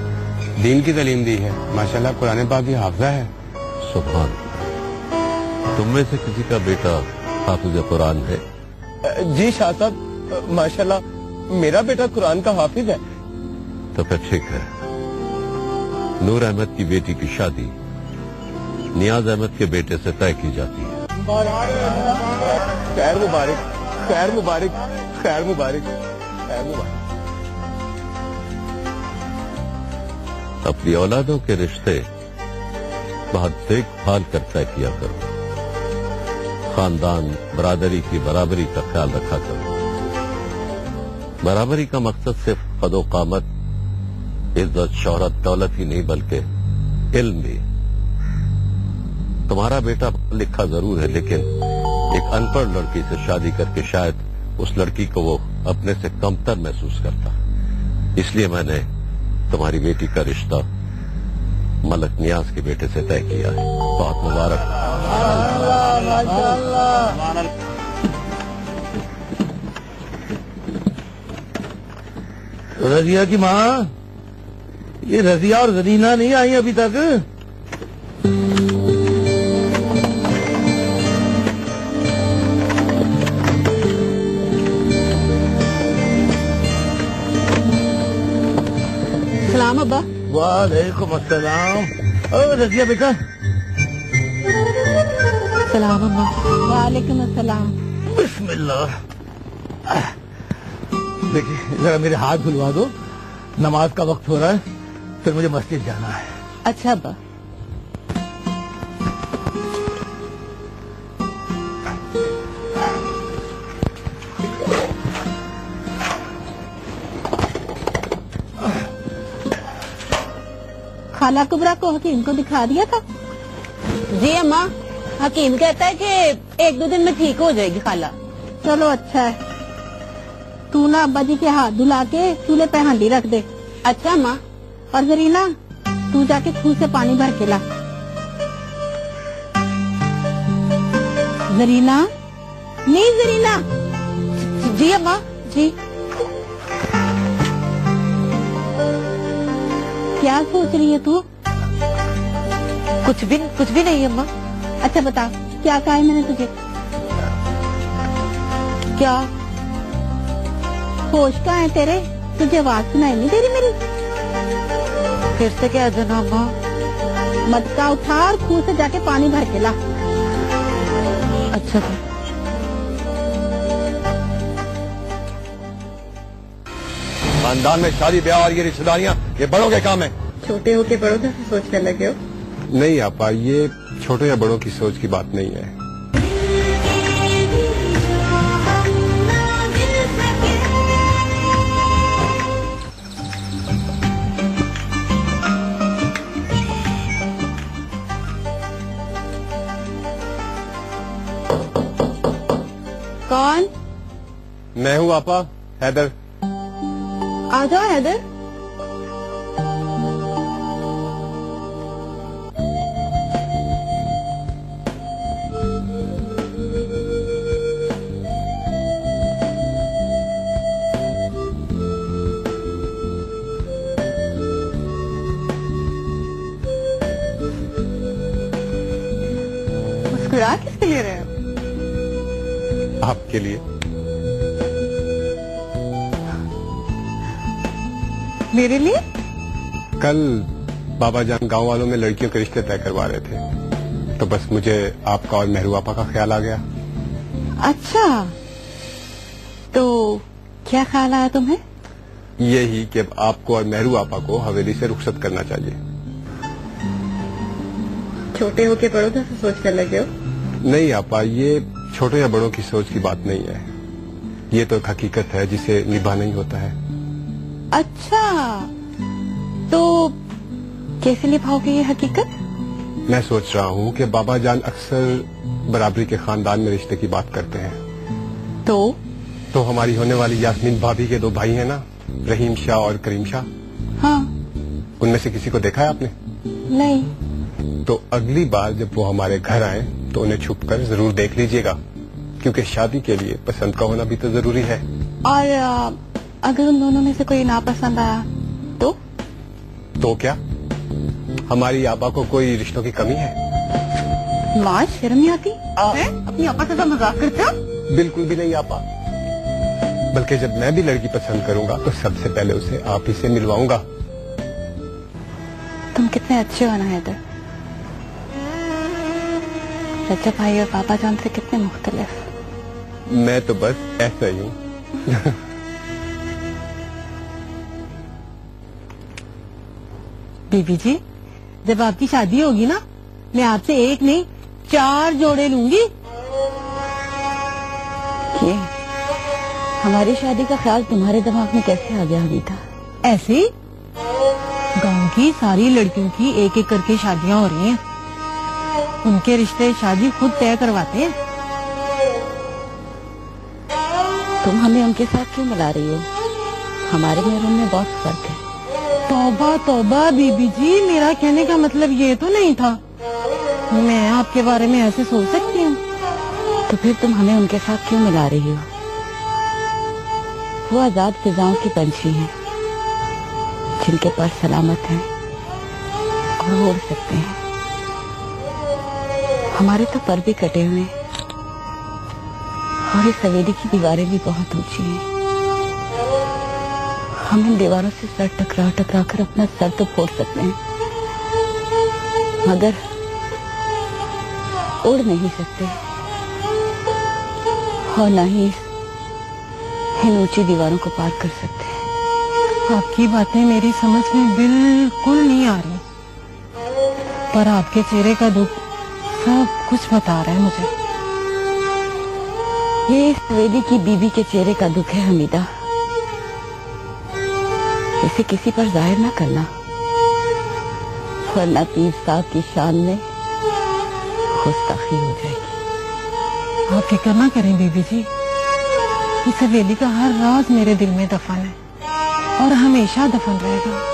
दीन की तालीम दी है। माशाल्लाह कुरान पाक की हाफिजा है। सुभान। तुम में से किसी का बेटा हाफिज कुरान है? जी शाह साहब, माशाल्लाह मेरा बेटा कुरान का हाफिज है। तो फिर ठीक है। नूर अहमद की बेटी की शादी नियाज अहमद के बेटे से तय की जाती है। खैर मुबारक, खैर मुबारक, खैर मुबारक, खैर मुबारक। अपनी औलादों के रिश्ते बहुत देखभाल कर तय किया करो। खानदान बरादरी की बराबरी का ख्याल रखा करो। बराबरी का मकसद सिर्फ कदो कामत, इज्जत, शोहरत, दौलत ही नहीं बल्कि इल्म भी। तुम्हारा बेटा लिखा जरूर है, लेकिन एक अनपढ़ लड़की से शादी करके शायद उस लड़की को वो अपने से कमतर महसूस करता। इसलिए मैंने तुम्हारी बेटी का रिश्ता मलक नियाज के बेटे से तय किया है। बहुत मुबारक। रजिया की माँ, ये रजिया और जरीना नहीं आई अभी तक? सलाम अब्बा। वालेकुम अस्सलाम। ओ रजिया बेटा। सलाम अम्मा। वालेकुम अस्सलाम। बिस्मिल्लाह। देखिए जरा मेरे हाथ धुलवा दो। नमाज का वक्त हो रहा है, फिर मुझे मस्जिद जाना है। अच्छा अब्बा। खाला कुबरा को हकीम को दिखा दिया था? जी अम्मा, हकीम कहता है कि 1-2 दिन में ठीक हो जाएगी खाला। चलो अच्छा है, तू ना अब्बा जी के हाथ धुला के चूल्हे पे हांडी रख दे। अच्छा अम्मा। और जरीना तू जाके खूह से पानी भर के ला। जरीना, नहीं जरीना। जी अम्मा। जी। क्या सोच रही है तू? कुछ भी नहीं अम्मा। अच्छा बता, क्या कहा है मैंने तुझे? क्या? होश कहाँ है तेरे? तुझे आवाज सुनाई नहीं दे रही मेरी? फिर से क्या जना अम्मा? मटका उठा और खूह से जाके पानी भर के ला। अच्छा। खानदान में शादी ब्याह और ये रिश्तेदारियां, ये बड़ों के काम है। छोटे होके बड़ों से सोचने लगे हो? नहीं आपा, ये छोटे या बड़ों की सोच की बात नहीं है। कौन? मैं हूँ आपा, हैदर। आ जाओ हैदर। मुस्कुरा किसके लिए रहे हो? आपके लिए। मेरे लिए? कल बाबा जान गांव वालों में लड़कियों के रिश्ते तय करवा रहे थे, तो बस मुझे आपका और मेहरू आपा का ख्याल आ गया। अच्छा, तो क्या ख्याल आया तुम्हें? यही कि अब आपको और मेहरू आपा को हवेली से रुखसत करना चाहिए। छोटे होके बड़ों से सोचने लगे हो? नहीं आपा, ये छोटे या बड़ों की सोच की बात नहीं है, ये तो एक हकीकत है जिसे निभाना ही होता है। अच्छा, तो कैसे निभाओगे ये हकीकत? मैं सोच रहा हूँ कि बाबा जान अक्सर बराबरी के खानदान में रिश्ते की बात करते हैं। तो हमारी होने वाली यास्मीन भाभी के 2 भाई हैं ना, रहीम शाह और करीम शाह। हाँ। उनमें से किसी को देखा है आपने? नहीं। तो अगली बार जब वो हमारे घर आए तो उन्हें छुपकर जरूर देख लीजिएगा, क्योंकि शादी के लिए पसंद का होना भी तो जरूरी है। और अगर उन दोनों में से कोई नापसंद आया तो क्या हमारी आपा को कोई रिश्तों की कमी है? माँ शर्म नहीं आती? अपनी आपा से मजाक करते हो? बिल्कुल भी नहीं आपा, बल्कि जब मैं भी लड़की पसंद करूंगा तो सबसे पहले उसे आप ही से मिलवाऊंगा। तुम कितने अच्छे हो ना हैदर। रज्जा भाई और पापा जान से कितने मुख्तलिफ। मैं तो बस ऐसा ही हूँ। बीबी जी, जब आपकी शादी होगी ना, मैं आपसे 1 नहीं 4 जोड़े लूंगी। ये हमारी शादी का ख्याल तुम्हारे दिमाग में कैसे आ गया हमीदा? ऐसे ही गांव की सारी लड़कियों की 1-1 करके शादियां हो रही हैं। उनके रिश्ते शादी खुद तय करवाते हैं। तुम हमें उनके साथ क्यों मिला रही हो? हमारे में उनमें बहुत फर्क है। तौबा तौबा बीबी जी, मेरा कहने का मतलब ये तो नहीं था। मैं आपके बारे में ऐसे सोच सकती हूँ? तो फिर तुम हमें उनके साथ क्यों मिला रही हो? वो आजाद फिजाओं की पंछी हैं, जिनके पर सलामत हैं और उड़ सकते हैं। हमारे तो पर भी कटे हुए हैं और इस हवेली की दीवारें भी बहुत ऊंची हैं। हम इन दीवारों से सर टकरा टकरा कर अपना सर तो फोड़ सकते हैं, मगर उड़ नहीं सकते और न ही इन ऊंची दीवारों को पार कर सकते हैं। आपकी बातें मेरी समझ में बिल्कुल नहीं आ रही, पर आपके चेहरे का दुख सब कुछ बता रहा है मुझे। ये सवेदी की बीबी के चेहरे का दुख है हमीदा, इसे किसी पर जाहिर ना करना, वरना पीर साहब की शान में गुस्ताखी हो जाएगी। आप फिक्र ना करें बीबी जी, इस सवेदी का हर राज मेरे दिल में दफन है और हमेशा दफन रहेगा।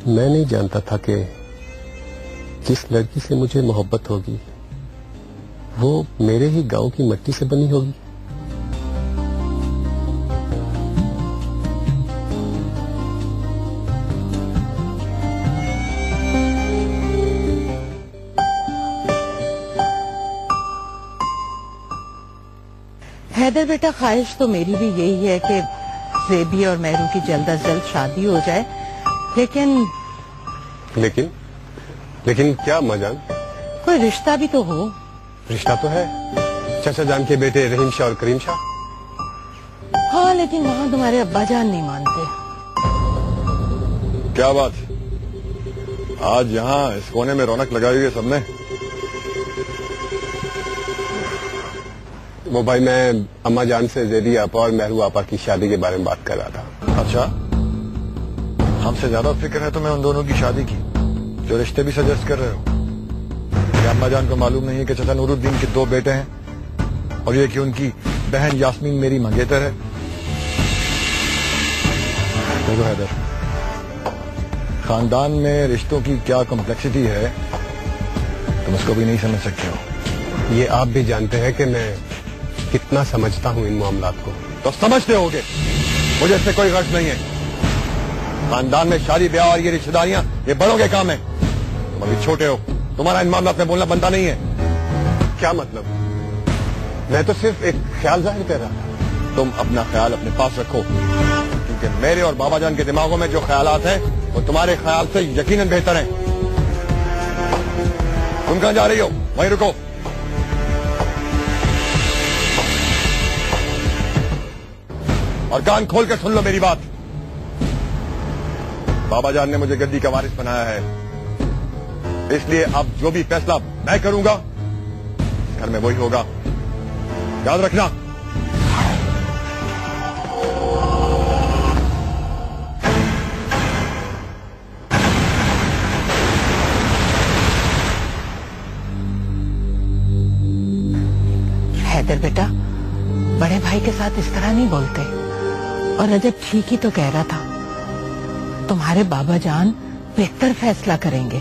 मैं नहीं जानता था कि जिस लड़की से मुझे मोहब्बत होगी वो मेरे ही गांव की मिट्टी से बनी होगी। हैदर बेटा, ख्वाहिश तो मेरी भी यही है कि जेबी और मेहरू की जल्द अज जल्द शादी हो जाए, लेकिन क्या अम्मा जान? कोई रिश्ता भी तो हो। रिश्ता तो है, चाचा जान के बेटे रहीम शाह और करीम शाह। हाँ, लेकिन वहाँ तुम्हारे अब्बा जान नहीं मानते। क्या बात, आज यहाँ इस कोने में रौनक लगाई हुई है सबने। वो भाई, मैं अम्मा जान से जेदी आपा और मेहरू आपा की शादी के बारे में बात कर रहा था। अच्छा, हमसे ज्यादा फिक्र है तुम्हें उन दोनों की शादी की, जो रिश्ते भी सजेस्ट कर रहे हो। क्या अम्मा जान को मालूम नहीं है कि चाचा नूरुद्दीन के 2 बेटे हैं और ये कि उनकी बहन यास्मीन मेरी मंगेतर है? देखो हैदर, खानदान में रिश्तों की क्या कॉम्प्लेक्सिटी है तुम उसको भी नहीं समझ सकते हो। ये आप भी जानते हैं कि मैं कितना समझता हूँ इन मामलात को। तो समझते होगे, मुझे इससे कोई गर्ज नहीं है। खानदान में शादी ब्याह और ये रिश्तेदारियां ये बड़ों के काम है, तुम अभी छोटे हो, तुम्हारा इन मामलों में बोलना बनता नहीं है। क्या मतलब? मैं तो सिर्फ एक ख्याल जाहिर कर रहा था। तुम अपना ख्याल अपने पास रखो, क्योंकि मेरे और बाबा जान के दिमागों में जो ख्यालात हैं वो तुम्हारे ख्याल से यकीनन बेहतर हैं। तुम कहां जा रही हो? वहीं रुको। और कान खोल कर सुन लो मेरी बात। बाबा जान ने मुझे गद्दी का वारिस बनाया है, इसलिए अब जो भी फैसला मैं करूंगा घर में वही होगा, याद रखना। हैदर बेटा, बड़े भाई के साथ इस तरह नहीं बोलते। और रजब ठीक ही तो कह रहा था, तुम्हारे बाबा जान बेहतर फैसला करेंगे।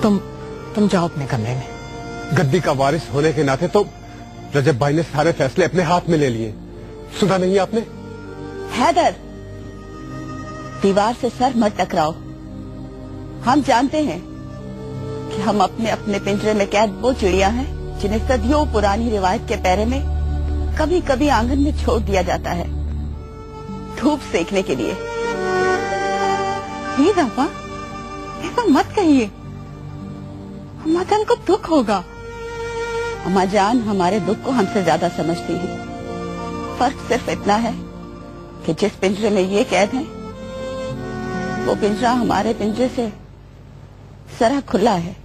तुम जाओ अपने कमरे में। गद्दी का वारिस होने के नाते तो रजब भाई ने सारे फैसले अपने हाथ में ले लिए, सुना नहीं आपने? हैदर, दीवार से सर मत टकराओ। हम जानते हैं कि हम अपने अपने पिंजरे में कैद वो चिड़िया हैं जिन्हें सदियों पुरानी रिवायत के पैरे में कभी कभी आंगन में छोड़ दिया जाता है धूप सेकने के लिए। नहीं पापा, ऐसा मत कहिए, अम्मा जान को दुख होगा। अम्मा जान हमारे दुख को हमसे ज्यादा समझती है। फर्क सिर्फ इतना है कि जिस पिंजरे में ये कैद है वो पिंजरा हमारे पिंजरे से जरा खुला है।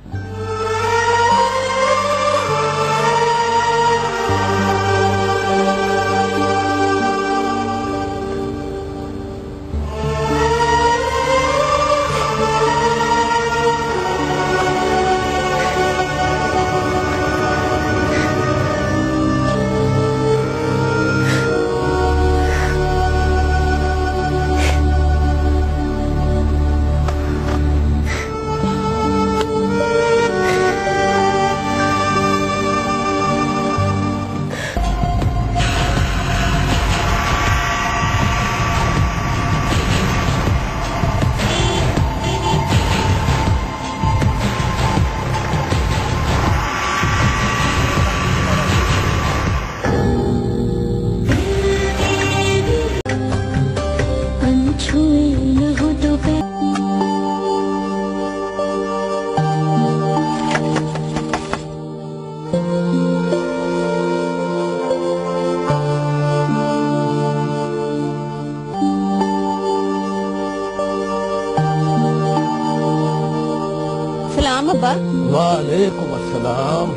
सलाम अब्बा। वालेकुम अस्सलाम।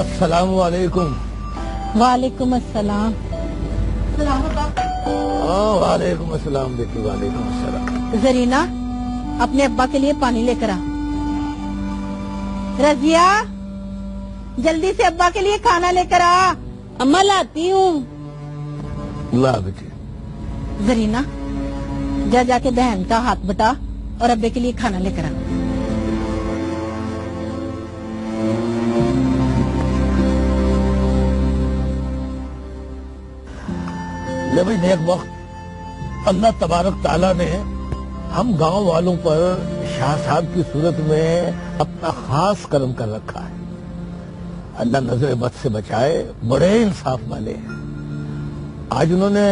अस्सलाम वालेकुम। वालेकुम अस्सलाम। वालेकुम अस्सलाम बेटी, वालेकुम अस्सलाम। जरीना, अपने अब्बा के लिए पानी लेकर आ। रजिया, जल्दी से अब्बा के लिए खाना लेकर आ। अम्मा लाती हूँ। ला बेटी। जरीना, जा जाके बहन का हाथ बटा और अब्बे के लिए खाना लेकर आ। ले भाई, नेक वक्त अल्लाह तबारक ताला ने हम गांव वालों पर शाह साहब की सूरत में अपना खास करम कर रखा है। अल्लाह नजर बद से बचाए, बड़े इंसाफ वाले हैं। आज उन्होंने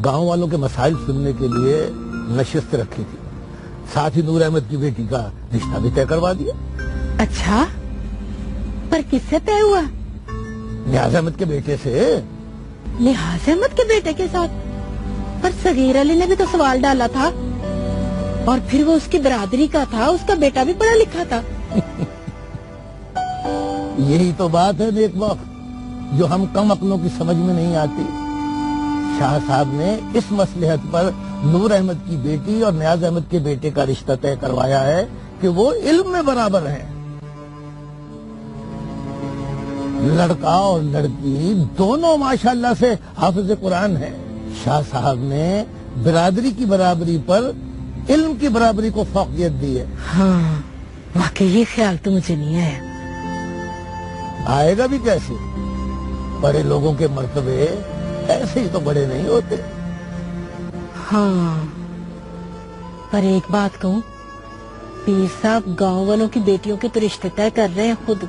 गांव वालों के मसाइल सुनने के लिए नशिस्त रखी थी, साथ ही नूर अहमद की बेटी का रिश्ता भी तय करवा दिया। अच्छा, पर किससे तय हुआ? नियाज अहमद के बेटे से। नियाज अहमद के बेटे के साथ? पर सगीर अली ने भी तो सवाल डाला था, और फिर वो उसकी बरादरी का था, उसका बेटा भी पढ़ा लिखा था। यही तो बात है नेक वक्त, जो हम कम अक्लों की समझ में नहीं आती। शाह साहब ने इस मसलहत पर नूर अहमद की बेटी और नियाज अहमद के बेटे का रिश्ता तय करवाया है कि वो इल्म में बराबर हैं। लड़का और लड़की दोनों माशाल्लाह से हाफिज कुरान है। शाह साहब ने बिरादरी की बराबरी पर इल्म की बराबरी को फौकियत दी है। हाँ, वाकई ये ख्याल तो मुझे नहीं आया। आएगा भी कैसे? बड़े लोगों के मर्तबे ऐसे ही तो बड़े नहीं होते। हाँ, पर एक बात कहूँ, पीर साहब गांव वालों की बेटियों के तो रिश्ते तय कर रहे हैं खुद,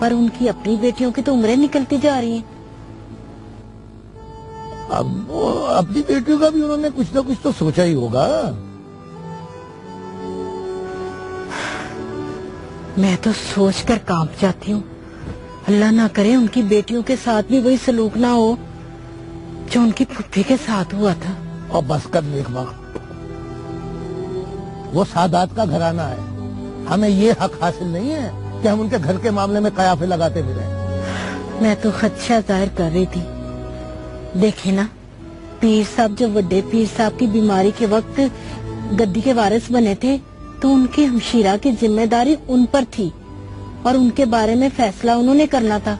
पर उनकी अपनी बेटियों की तो उम्रें निकलती जा रही हैं। अब वो अपनी बेटियों का भी उन्होंने कुछ ना कुछ तो सोचा ही होगा। मैं तो सोचकर कांप जाती हूँ। अल्लाह ना करे उनकी बेटियों के साथ भी वही सलूक ना हो जो उनकी फुफ्फी के साथ हुआ था। और बस कर नेक वक्त, वो सादात का घराना है, हमें ये हक हासिल नहीं है कि हम उनके घर के मामले में कयाफे लगाते भी रहे। मैं तो खदशा जाहिर कर रही थी। देखे ना, पीर साहब जब बड़े पीर साहब की बीमारी के वक्त गद्दी के वारिस बने थे, तो उनकी हमशीरा की जिम्मेदारी उन पर थी और उनके बारे में फैसला उन्होंने करना था।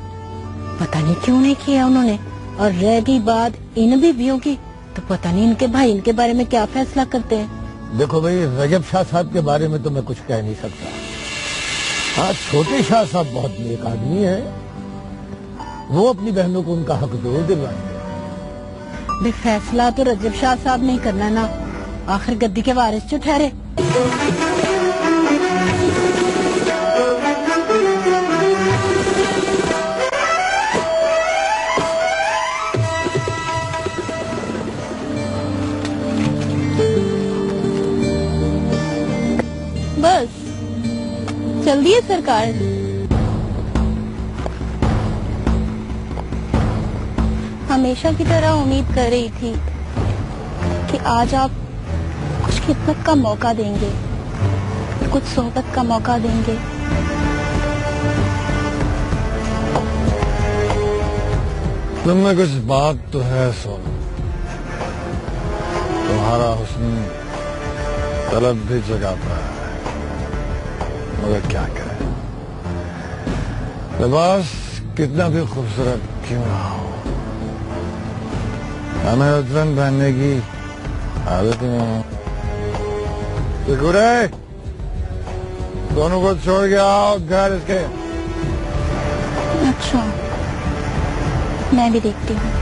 पता नहीं क्यों नहीं किया उन्होंने। और रह गई बात इन बीवियों की, तो पता नहीं इनके भाई इनके बारे में क्या फैसला करते हैं। देखो भाई, रजब शाह साहब के बारे में तो मैं कुछ कह नहीं सकता। हाँ, छोटे शाह साहब बहुत नेक आदमी है, वो अपनी बहनों को उनका हक जरूर दिलवाएंगे। फैसला तो रजब शाह साहब नहीं करना ना, आखिर गद्दी के वारिस जो ठहरे। बस चल दिए सरकार। हमेशा की तरह उम्मीद कर रही थी कि आज आप कुछ खिदमत का मौका देंगे, कुछ सोहबत का मौका देंगे। तुम में कुछ बात तो है सोनू, तुम्हारा हुस्न तलब भी जगाता है, मगर क्या करें, लिबास कितना भी खूबसूरत क्यों ना हो, हमें उतरन पहनने की आदत ही नहीं है। सोनू को छोड़ के आओ घर इसके। अच्छा, मैं भी देखती हूँ।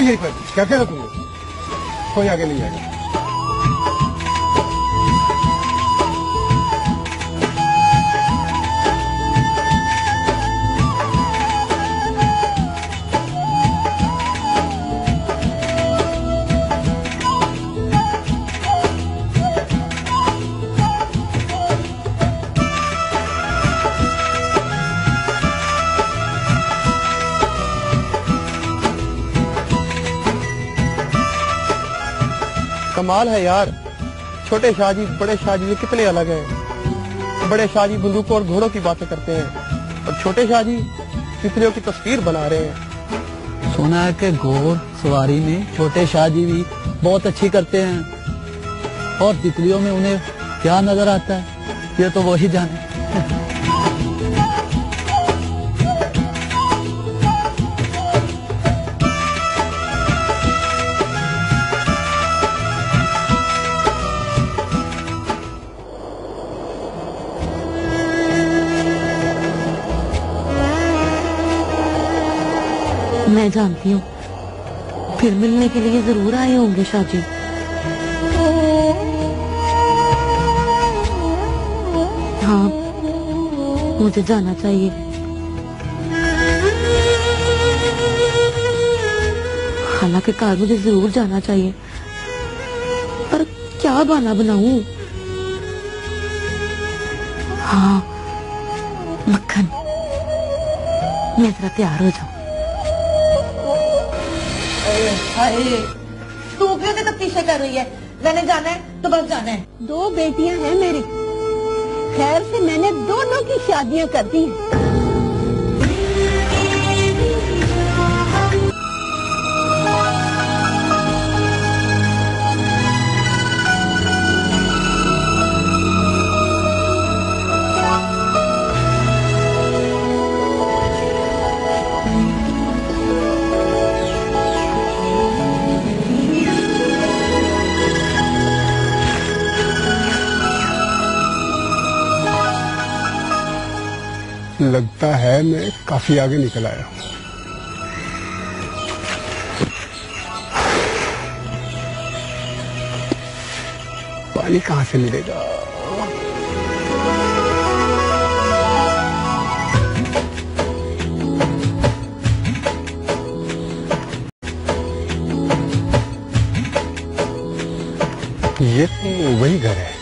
यहीं पर, क्या कह रहा तुमने? कोई आगे नहीं आएगा। कमाल है यार, छोटे शाहजी बड़े शाहजी से कितने अलग हैं। बड़े शाहजी बंदूकों और घोड़ों की बातें करते हैं और छोटे शाहजी तितलियों की तस्वीर बना रहे हैं। सुना है कि घोड़ सवारी में छोटे शाहजी भी बहुत अच्छी करते हैं और तितलियों में उन्हें क्या नजर आता है ये तो वही जाने। मैं जानती हूँ फिर मिलने के लिए जरूर आए होंगे शाहजी। हाँ, मुझे जाना चाहिए। हालांकि कार मुझे जरूर जाना चाहिए, पर क्या बहाना बनाऊं? हाँ, मक्खन, मैं जरा तैयार हो जाऊं। तू क्यों तक पीछे कर रही है? मैंने जाना है तो बस जाना है। 2 बेटियां हैं मेरी, खैर से मैंने दोनों की शादियां कर दी। लगता है मैं काफी आगे निकल आया हूँ। पानी कहाँ से मिलेगा? ये तो वही घर है।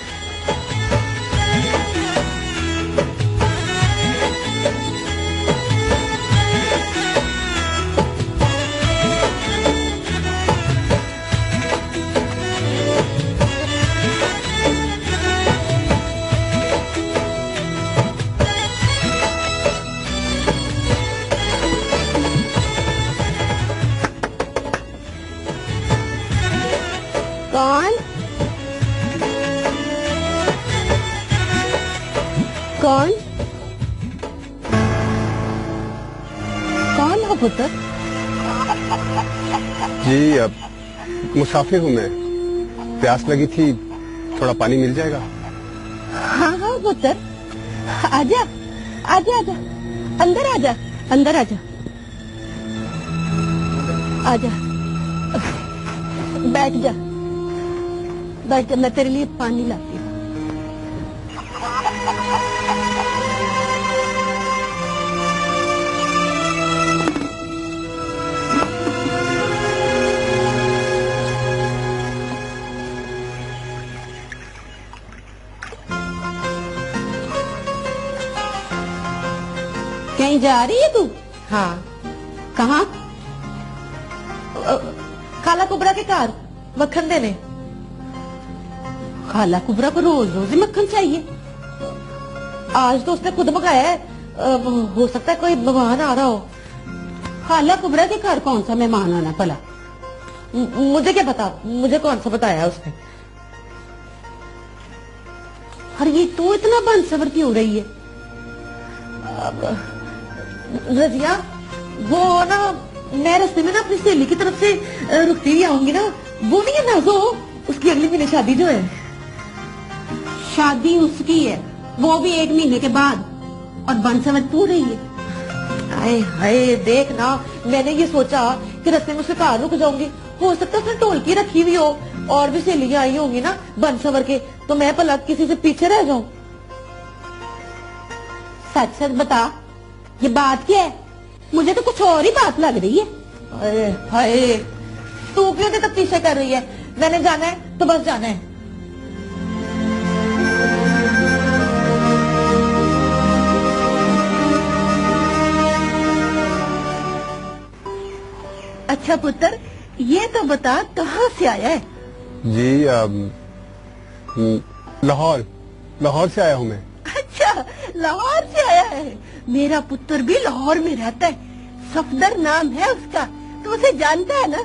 कौन कौन कौन हो पुत्र? जी अब मुसाफिर हूँ मैं, प्यास लगी थी, थोड़ा पानी मिल जाएगा? हाँ हाँ पुत्र, आजा आजा आजा, अंदर आजा, अंदर आजा, आजा, बैठ जा, बैठ जा, मैं तेरे लिए पानी लाती हूँ। कहीं जा रही है तू? हाँ। कहाँ? खाला कुबरा के कार मक्खन देने। खाला कुबरा को रोज रोज ही मक्खन चाहिए? आज तो उसने खुद मंगाया है, हो सकता है कोई मेहमान आ रहा हो। खाला कुबरा के घर कौन सा मेहमान आना भला? मुझे क्या पता, मुझे कौन सा बताया उसने। और ये तू इतना बंसवर क्यों रही है? रजिया, वो ना मैं रास्ते में ना अपनी सहेली की तरफ से रुकती ही आऊंगी ना, वो नहीं है नाजो, उसकी अगले महीने शादी जो है। शादी उसकी है, वो भी 1 महीने के बाद, और बंसवर तू रही है। हाय हाय, देख ना, मैंने ये सोचा कि रस्ते में उसके कार रुक जाऊंगी। हो सकता है उसने ढोलकी रखी हुई हो और भी सहेलियां आई होंगी ना बन सवर के, तो मैं भला किसी से पीछे रह जाऊं। सच सच बता, ये बात क्या है? मुझे तो कुछ और ही बात लग रही है। अरे हाय, तू क्यों इतने तफ्तीशें कर रही है? मैंने जाना है तो बस जाना है। अच्छा पुत्र, ये तो बता कहाँ से आया है? जी लाहौर से आया हूँ मैं। अच्छा, लाहौर से आया है। मेरा पुत्र भी लाहौर में रहता है, सफदर नाम है उसका। तू उसे जानता है ना?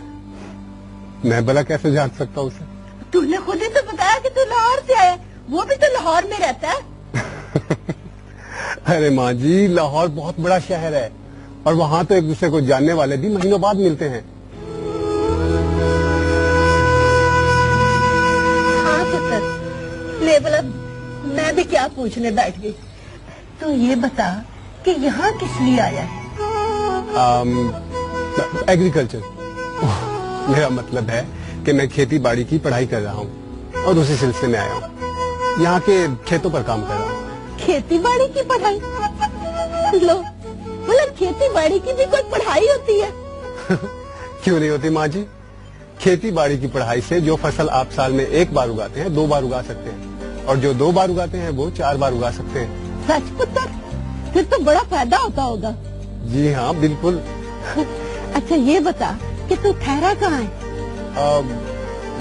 मैं भला कैसे जान सकता हूँ उसे? तूने खुद ही तो बताया कि तू लाहौर से आया है। वो भी तो लाहौर में रहता है। अरे माँ जी, लाहौर बहुत बड़ा शहर है और वहाँ तो एक दूसरे को जानने वाले भी महीनों बाद मिलते हैं। हाँ पुत्र, ले भला मैं भी क्या पूछने बैठ गई। तो ये बता कि यहाँ किस लिए आया है? एग्रीकल्चर। मेरा मतलब है कि मैं खेती बाड़ी की पढ़ाई कर रहा हूँ और उसी सिलसिले में आया हूँ। यहाँ के खेतों पर काम कर रहा हूँ। खेती बाड़ी की पढ़ाई? लो, मतलब खेती बाड़ी की भी कोई पढ़ाई होती है? क्यों नहीं होती माँ जी? खेती बाड़ी की पढ़ाई से जो फसल आप साल में एक बार उगाते हैं 2 बार उगा सकते हैं, और जो 2 बार उगाते हैं वो 4 बार उगा सकते हैं। सच पुत्र? फिर तो बड़ा फायदा होता होगा। जी हाँ, बिल्कुल। अच्छा ये बता कि तू ठहरा कहाँ है?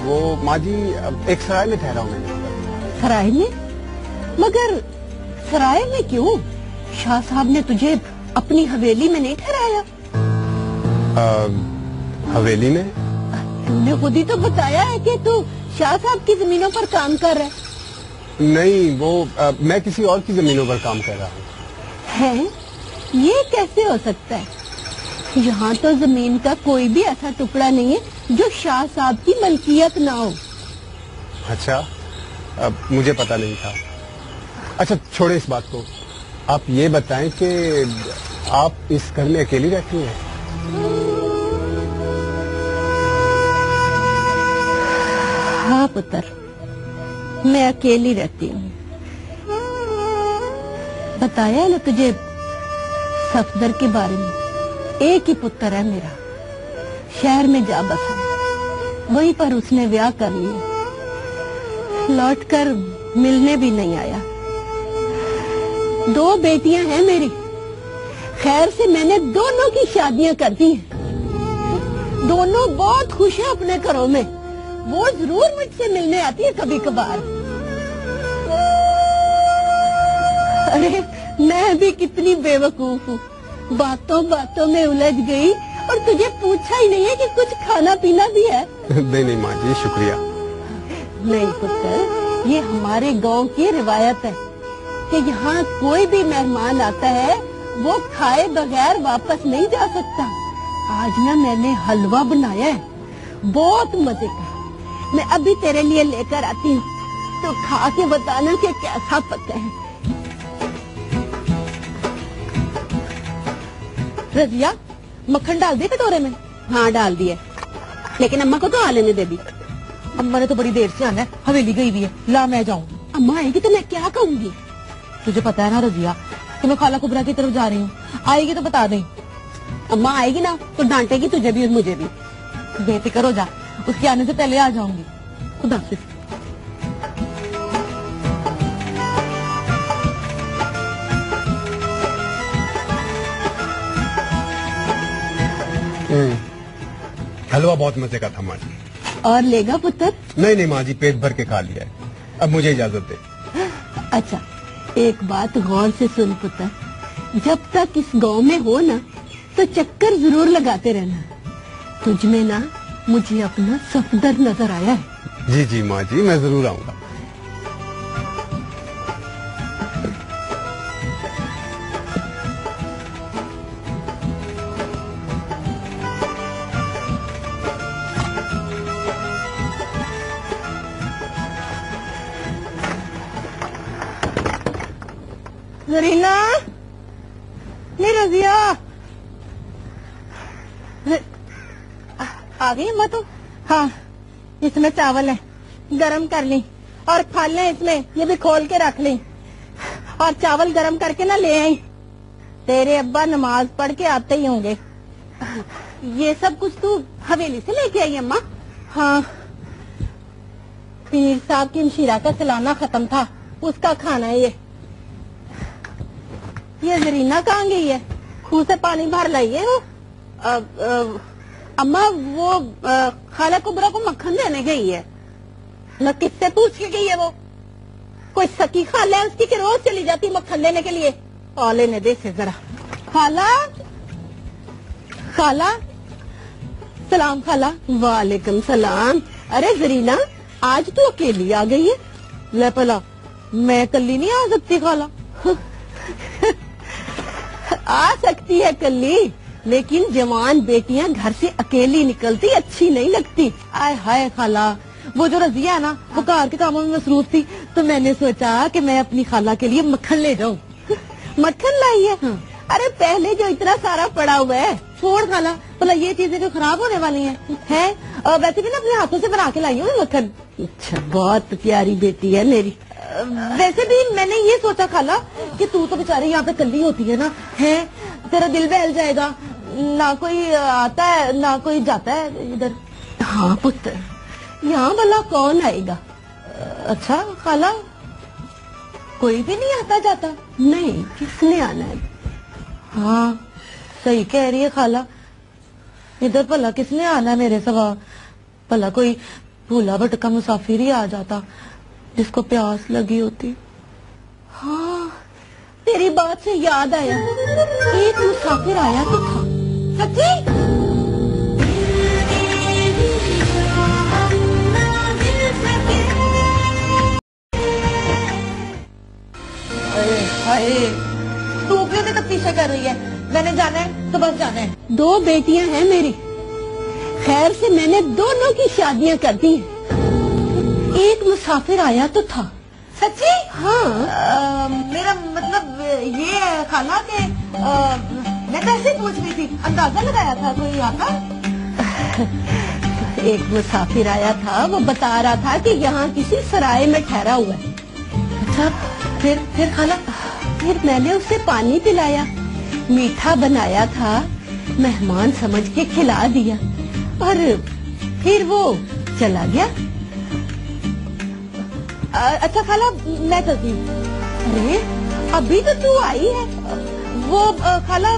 वो माँ जी, एक सराय में ठहरा हूँ मैं। सराय में? मगर सराय में क्यों? शाह साहब ने तुझे अपनी हवेली में नहीं ठहराया? हवेली में? तूने खुद ही तो बताया है कि तू शाह साहब की जमीनों पर काम कर रहा है। नहीं, वो मैं किसी और की जमीनों पर काम कर रहा हूँ। है? ये कैसे हो सकता है? यहाँ तो जमीन का कोई भी ऐसा टुकड़ा नहीं है जो शाह साहब की मलकियत ना हो। अच्छा, मुझे पता नहीं था। अच्छा छोड़े इस बात को, आप ये बताएं कि आप इस घर में अकेली रहती हैं? हाँ पुत्र, मैं अकेली रहती हूँ। बताया है ना तुझे सफदर के बारे में। एक ही पुत्र है मेरा, शहर में जा बसा, वहीं पर उसने ब्याह कर लिया, लौटकर मिलने भी नहीं आया। 2 बेटियां हैं मेरी, खैर से मैंने दोनों की शादियां कर दी हैं। दोनों बहुत खुश हैं अपने घरों में। वो जरूर मुझसे मिलने आती है कभी कभार। अरे मैं भी कितनी बेवकूफ हूँ, बातों बातों में उलझ गई और तुझे पूछा ही नहीं है कि कुछ खाना पीना भी है। नहीं माँ जी, शुक्रिया। नहीं पुत्र, ये हमारे गांव की रिवायत है कि यहाँ कोई भी मेहमान आता है वो खाए बगैर वापस नहीं जा सकता। आज ना मैंने हलवा बनाया है, बहुत मजे का। मैं अभी तेरे लिए लेकर आती हूँ, तो खा के बताना कि कैसा पका है। रजिया, मक्खन डाल दिया कटोरे में? हाँ डाल दिया, लेकिन अम्मा को तो आले में दे दी। अम्मा ने तो बड़ी देर से आना है, हवेली गई हुई है। ला मैं जाऊँ? अम्मा आएगी तो मैं क्या कहूँगी? तुझे पता है ना रजिया कि मैं खाला कुबरा की तरफ जा रही हूँ, आएगी तो बता दें। अम्मा आएगी ना तो डांटेगी तुझे भी और मुझे भी। बेफिक्र हो जा, उसके आने से पहले आ जाऊंगी। खुदा हाफिज। हलवा बहुत मजे का था माँ जी। और लेगा पुत्र? नहीं माँ जी, पेट भर के खा लिया है, अब मुझे इजाजत दे। अच्छा एक बात गौर से सुन पुत्र, जब तक इस गांव में हो ना तो चक्कर जरूर लगाते रहना। तुझ में ना मुझे अपना सफदर नजर आया है। जी माँ जी, मैं जरूर आऊंगा। जरीना, नहीं रजिया, आ गई अम्मा तो? हाँ, इसमें चावल है, गरम कर ली, और फल है इसमें, ये भी खोल के रख ली, और चावल गरम करके ना ले आई। तेरे अब्बा नमाज पढ़ के आते ही होंगे। ये सब कुछ तू हवेली से लेके आई अम्मा? हाँ, पीर साहब की मशीरा का सालाना खत्म था, उसका खाना है ये। जरीना कहाँ गई है? खूह से पानी भर लाई है वो। अम्मा वो खाला कुबरा को मक्खन देने गई है। न किससे पूछ के गई है वो? कोई सकी खाला है उसकी कि रोज चली जाती मक्खन लेने के लिए? और लेने दे से जरा। खाला, खाला, सलाम खाला। वालेकुम सलाम। अरे जरीना, आज तू अकेली आ गई है? ले पला, मैं कल्ली नहीं आ सकती खाला। आ सकती है कल्ली, लेकिन जवान बेटियां घर से अकेली निकलती अच्छी नहीं लगती। आय हाय खाला, वो जो रजिया है ना, वो घर के कामों में मसरूफ थी, तो मैंने सोचा कि मैं अपनी खाला के लिए मक्खन ले जाऊं। मक्खन लाई है? हाँ। अरे पहले जो इतना सारा पड़ा हुआ है। छोड़ खाला, भला ये चीजें जो खराब होने वाली हैं, वैसे भी ना अपने हाथों से बना के लाई हूँ मक्खन। अच्छा, बहुत प्यारी बेटी है मेरी। वैसे भी मैंने ये सोचा खाला कि तू तो बेचारी यहाँ पे कल्ली होती है ना, है तेरा दिल बहल जाएगा, ना कोई आता है ना कोई जाता है इधर। हाँ पुत्र, यहाँ भला कौन आएगा? अच्छा खाला, कोई भी नहीं आता जाता? नहीं, किसने आना है? हाँ सही कह रही है खाला, इधर भला किसने आना है मेरे सवा? भला कोई भूला भटका मुसाफिर ही आ जाता जिसको प्यास लगी होती। हाँ, तेरी बात से याद आया, एक मुसाफिर आया तो था। सच्ची? हाय, तू क्यों नहीं तफ्तीशें कर रही है? मैंने जाना है तो बस जाना है। 2 बेटियां हैं मेरी, खैर से मैंने दोनों की शादियां कर दी हैं। एक मुसाफिर आया तो था। सच्ची? हाँ। मेरा मतलब ये है खाला के मैं तो ऐसे पूछ रही थी, अंदाजा लगाया था कोई आता। एक मुसाफिर आया था, वो बता रहा था कि यहाँ किसी सराय में ठहरा हुआ है। अच्छा, फिर खाला? फिर मैंने उसे पानी पिलाया, मीठा बनाया था, मेहमान समझ के खिला दिया, और फिर वो चला गया। अच्छा खाला, मैं चलती हूँ। अरे अभी तो तू आई है। वो खाला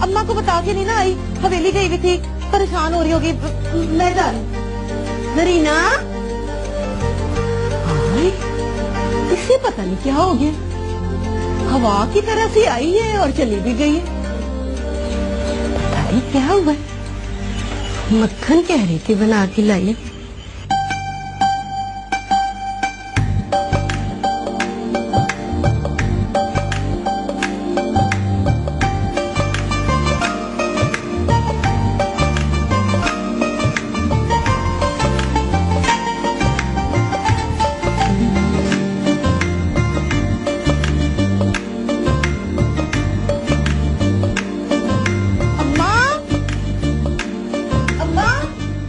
अम्मा को बता के नहीं ना आई, हवेली गई हुई थी, परेशान हो रही होगी, मैं जा रही। जरीना, इससे पता नहीं क्या हो गया, हवा की तरह से आई है और चली भी गई है। पता नहीं क्या हुआ। मक्खन कह रही थी बना के लाई।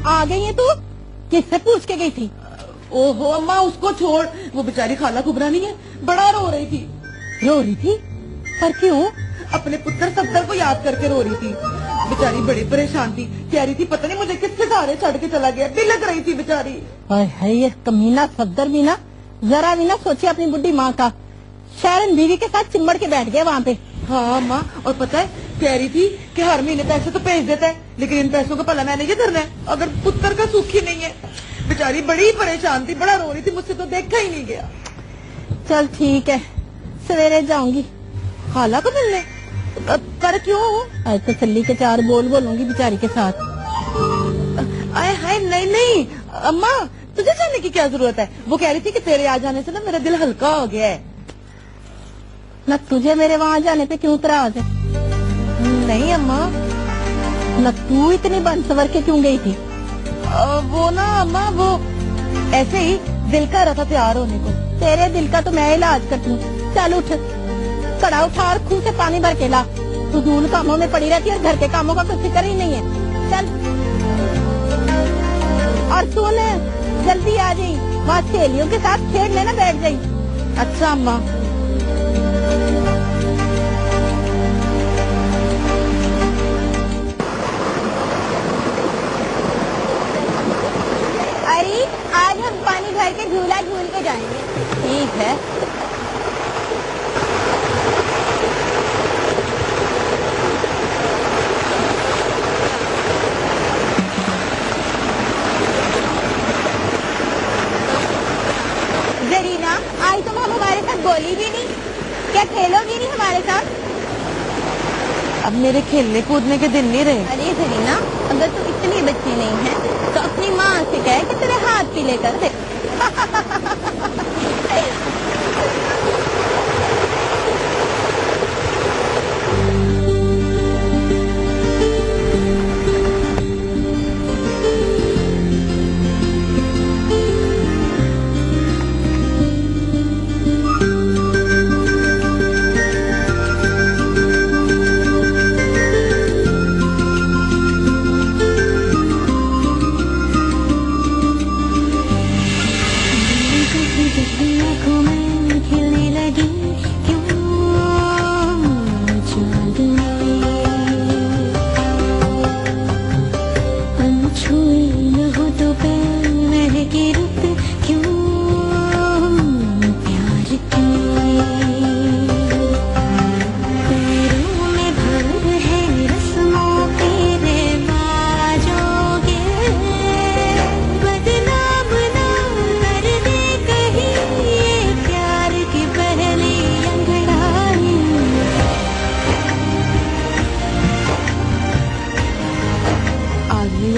आ गई है तू? किससे पूछ के गई थी? ओहो अम्मा, उसको छोड़, वो बेचारी खाला कुबरा नहीं है, बड़ा रो रही थी। रो रही थी? पर क्यों? अपने पुत्र सफदर को याद करके रो रही थी। बेचारी बड़ी परेशान थी, कह रही थी पता नहीं मुझे किससे सहारे छड़ के चला गया, बिलक रही थी बेचारी। है ये कमीना सफदर भी ना जरा भी ना सोचे अपनी बुढ़ी माँ का, शहरन बीवी के साथ चिमड़ के बैठ गया वहाँ पे। हाँ अम्मा, और पता है कह रही थी कि हर महीने पैसे तो भेज देता है, लेकिन इन पैसों का भला मैंने ये करना है अगर पुत्र का सुख ही नहीं है। बेचारी बड़ी परेशान थी, बड़ा रो रही थी, मुझसे तो देखा ही नहीं गया। चल ठीक है, सवेरे जाऊंगी खाला को मिलने। पर क्यों? आज तसल्ली के 4 बोल बोलूंगी बेचारी के साथ। आए हाय, नहीं नहीं अम्मा, तुझे जाने की क्या जरूरत है? वो कह रही थी कि तेरे आ जाने से ना मेरा दिल हल्का हो गया है। न तुझे मेरे वहाँ जाने पे क्यों इतराज है? नहीं अम्मा। न तू इतनी बंसवर के क्यों गई थी? वो ना अम्मा, वो ऐसे ही दिल का रहा था तैयार होने को। तेरे दिल का तो मैं इलाज करती हूँ। चल उठ, कड़ा उठा और खूह से पानी भर के ला। तू धूल कामों में पड़ी रहती है और घर के कामों का कुछ फिक्र ही नहीं है। चल। और सुन, जल्दी आ जाई, वहाँ सहेलियों के साथ खेलने ना बैठ जाई। अच्छा अम्मा। अरे आज हम पानी भर के झूला झूल के जाएंगे। ठीक है। जरीना, आज तुम हम हमारे साथ बोली भी नहीं, क्या खेलोगी नहीं हमारे साथ? अब मेरे खेलने कूदने के दिन नहीं रहे। अरे जरीना, अगर तुम इतनी बच्ची नहीं है तो अपनी माँ से कहे कि तेरे हाथ पीले कर दे।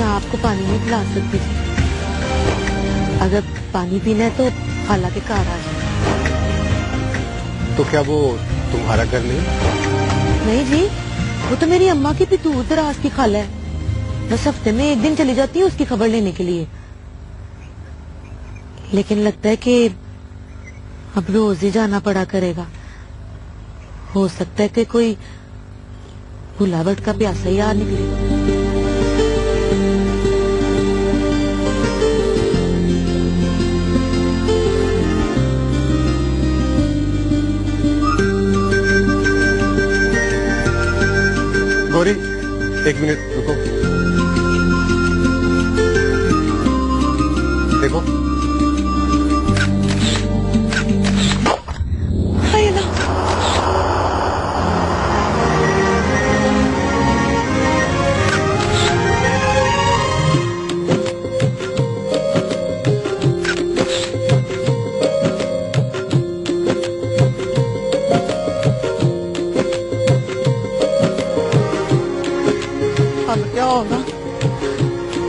आपको पानी नहीं पिला सकती थी। अगर पानी पीना है तो खाला के घर आ जाए। तो क्या वो तुम्हारा घर नहीं? नहीं जी, वो तो मेरी अम्मा की भी दूर दराज की खाला है। बस हफ्ते में एक दिन चली जाती हूँ उसकी खबर लेने के लिए। लेकिन लगता है कि अब रोज ही जाना पड़ा करेगा। हो सकता है कि कोई भुलावट का प्यासा ही आ निकले। गौरी, एक मिनट रुको। देखो,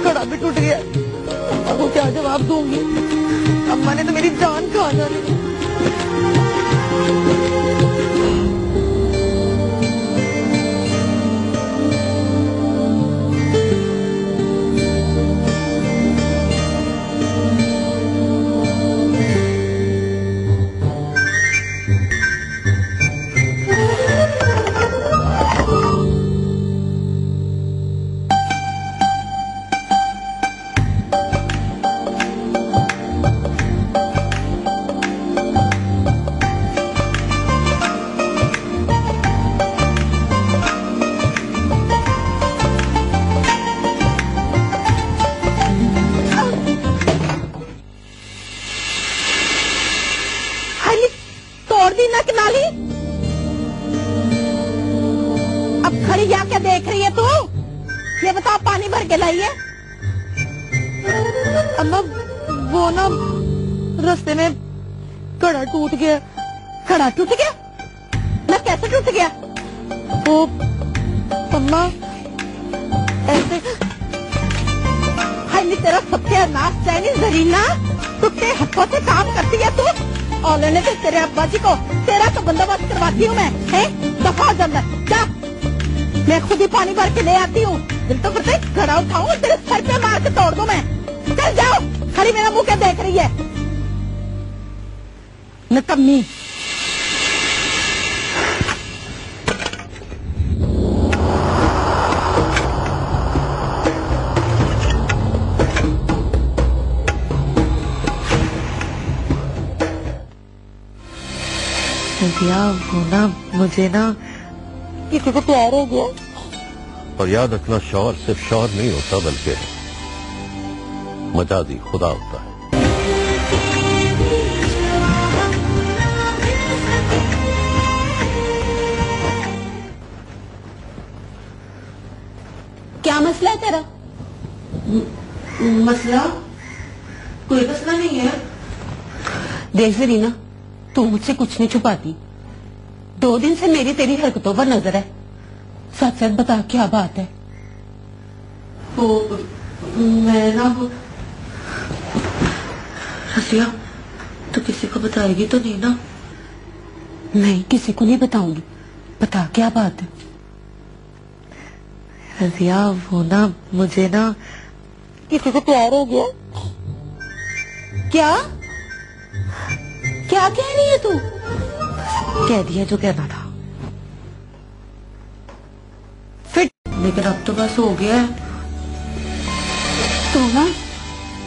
कड़ा भी टूट गया। अम्मा को क्या जवाब दूंगी? अम्मा ने तो मेरी जान खा डाली। अब खड़ी जा क्या देख रही है तू? ये बताओ, पानी भर के लाई है? अम्मा वो ना रास्ते में घड़ा टूट गया। घड़ा टूट गया? ना कैसे टूट गया? वो अम्मा ऐसे। हाय नी तेरा सत्यानाश चाइनीज जरीना, टूटे हाथों से काम करती है तू। औले ने तो तेरे अब्बा जी को तेरा तो बंदोबस्त करवाती हूँ मैं। है दफा हो अंदर जा, मैं खुद ही पानी भर के ले आती हूँ। दिल तो करते घड़ा उठाऊं और तेरे सर पे मार के तोड़ दूं मैं। चल जाओ, खड़ी मेरा मुंह क्या देख रही है? निकम्मी। रजिया वो ना मुझे ना किसी को प्यार हो गया। और याद रखना शौहर सिर्फ शौहर नहीं होता बल्कि मजाजी खुदा होता है। क्या मसला है तेरा? मसला कोई मसला नहीं है। देख जरीना, तू मुझसे कुछ नहीं छुपाती। 2 दिन से मेरी तेरी हरकतों पर नजर है। सच सच बता क्या बात है? वो मैं ना वो रसिया, तू किसी को बताएगी तो नहीं ना? नहीं, किसी को नहीं बताऊंगी। बता क्या बात है? रजिया वो ना मुझे ना किसी से प्यार हो गया। क्या क्या कह रही है तू? कह दिया जो कहना था। फिर लेकिन अब तो बस हो गया है। तू ना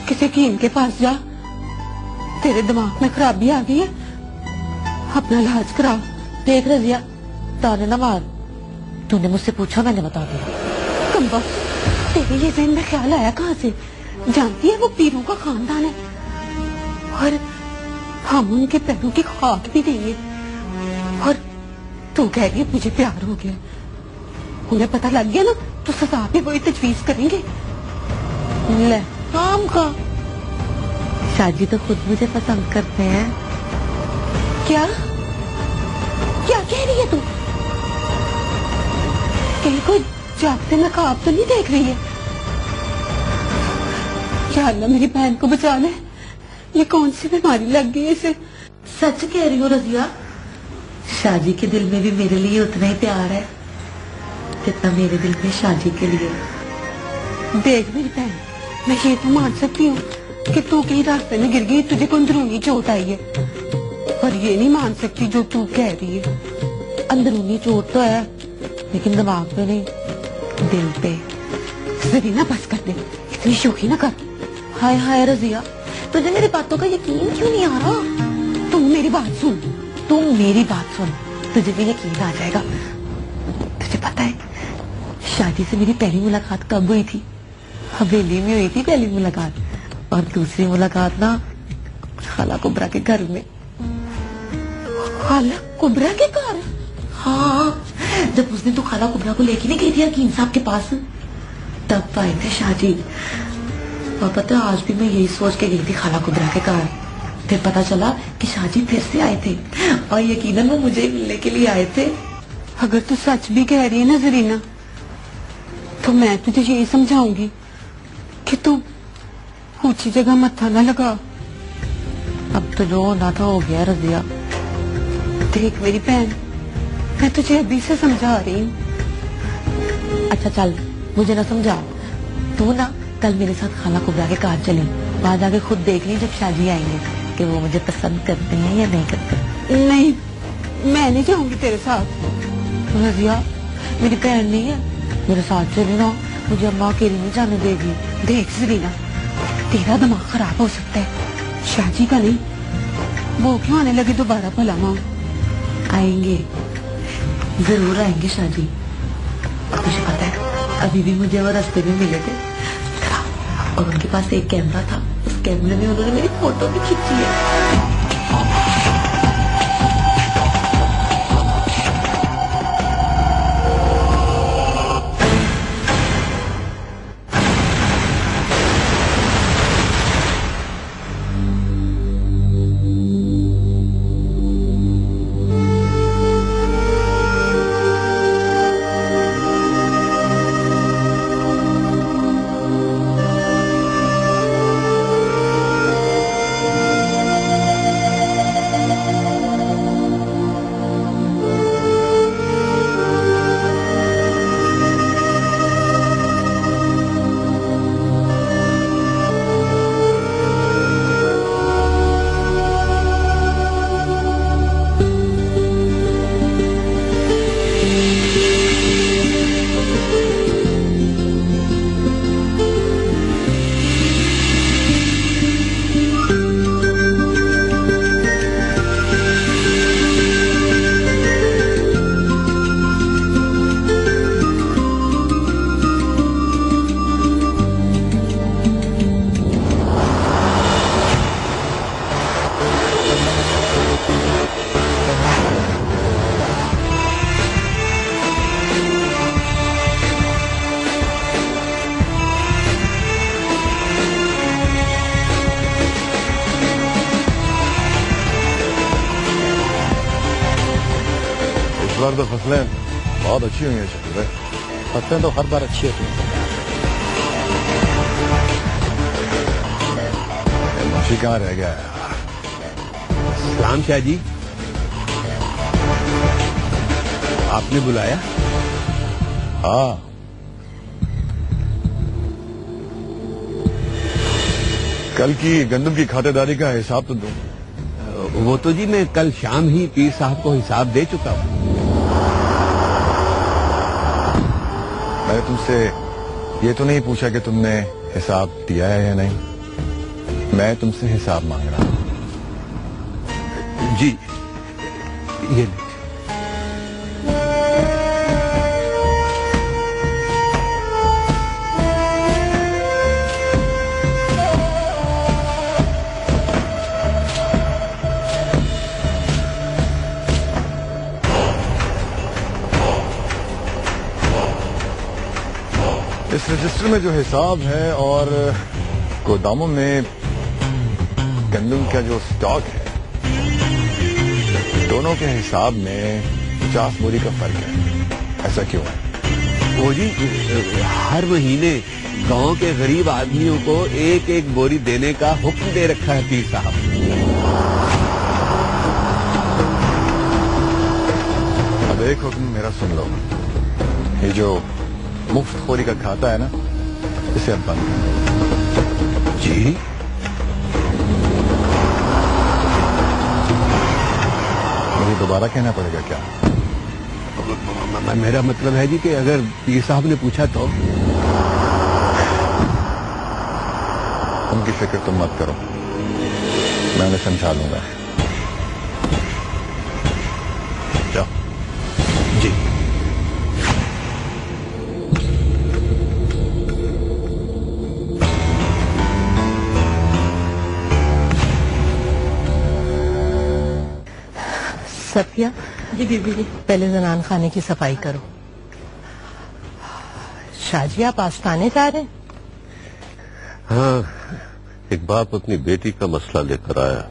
किसी कीम के पास जा। तेरे दिमाग में खराबी आ गई है, अपना इलाज करा। देख रजिया, ताने ना मार। तूने मुझसे पूछा, मैंने बता दिया। कम्बा, तेरे ये ज़हन में ख्याल आया कहाँ से? जानती है वो पीरों का खानदान है और हम उनके पैरों की खाक भी देंगे। और तू कह रही है मुझे प्यार हो गया। उन्हें पता लग गया ना तो सजा भी वही तजवीज करेंगे। ले काम का। शादी तो खुद मुझे पसंद करते हैं। क्या क्या कह रही है तू? कहीं कोई जागते नकाब तो नहीं देख रही है? या अल्लाह मेरी बहन को बचा ले। ये कौन सी बीमारी लग गई इसे? सच कह रही हो रजिया, शादी के दिल में भी मेरे लिए उतना ही प्यार है जितना मेरे दिल में शादी के लिए। देख मेरी बहन, मैं ये तो मान सकती हूँ कि तू कहीं रास्ते में गिर गई, तुझे कोई अंदरूनी चोट आई है, पर ये नहीं मान सकती जो तू कह रही है। अंदरूनी चोट तो है लेकिन दिमाग पे नहीं, दिल पे। जरीना बस कर दे, इतनी शोखी ना कर। हाय हाय रजिया, तुझे मेरी बातों का यकीन क्यों नहीं आ रहा? तू मेरी बात सुन। तू मेरी बात सुन, तुझे भी यकीन आ जाएगा। तुझे पता है शादी से मेरी पहली मुलाकात कब हुई थी? हवेली में हुई थी पहली मुलाकात, और दूसरी मुलाकात ना खाला कुबरा के घर में। खाला कुबरा के घर? हाँ, जब उस दिन तू खाला कुबरा को लेके नहीं गई थी हकीम साहब के पास, तब आए थे शादी। और पता आज भी मैं यही सोच के गई थी खाला कुबरा के घर। फिर पता चला कि शादी फिर से आए थे और यकीनन वो मुझे मिलने के लिए आए थे। अगर तू सच भी कह रही है ना जरीना, तो मैं तुझे यही समझाऊंगी कि तू ऊंची जगह मत्था ना लगा। अब तो जो होना था हो गया रजिया। देख मेरी बहन, मैं तुझे अभी से समझा रही हूँ। अच्छा चल, मुझे ना समझा। तू ना कल मेरे साथ खाला कुबरा के घर चली, वहां जाके खुद देख ली जब शादी आएंगे कि वो मुझे पसंद करते हैं या नहीं करते। नहीं, मैं नहीं जाऊंगी तेरे साथ। रजिया मेरी बहन नहीं है, मेरे साथ चली ना, मुझे अम्मा अकेली नहीं जाने देगी। देख जरीना, तेरा दिमाग खराब हो सकता है, शादी का नहीं। वो क्यों आने लगे दोबारा भला माँ? आएंगे, जरूर आएंगे शादी। तुझे पता है अभी भी मुझे वो रास्ते में मिले थे और उनके पास एक कैमरा था, उस कैमरे में उन्होंने मेरी फोटो भी खींची है। बार तो फसलें बहुत अच्छी हुई हैं शकील भाई। फसलें तो हर बार अच्छी होती हैं। मुंशी कहाँ रह गया है? सलाम शाह जी, आपने बुलाया? हाँ, कल की गंदम की खातेदारी का हिसाब तो दूं। वो तो जी मैं कल शाम ही पीर साहब को हिसाब दे चुका हूँ। मैंने तुमसे ये तो नहीं पूछा कि तुमने हिसाब दिया है या नहीं। मैं तुमसे हिसाब मांग रहा हूँ। जी ये इस रजिस्टर में जो हिसाब है और गोदामों में गंदम का जो स्टॉक है, दोनों के हिसाब में 50 बोरी का फर्क है। ऐसा क्यों है? वो जी हर महीने गांव के गरीब आदमियों को एक एक बोरी देने का हुक्म दे रखा है पीर साहब। अब एक हुक्म मेरा सुन लो, ये जो मुफ्तखोरी का खाता है ना, इसे अब बंद करो। जी मुझे दोबारा कहना पड़ेगा क्या? मेरा मतलब है जी कि अगर पीर साहब ने पूछा तो। उनकी फिक्र तुम मत करो, मैं उन्हें समझा लूंगा। जाओ। जी सफिया जी बीबी जी। पहले जनान खाने की सफाई करो। शाहजी आप आस्थाने जा रहे हैं? हाँ, एक बाप अपनी बेटी का मसला लेकर आया।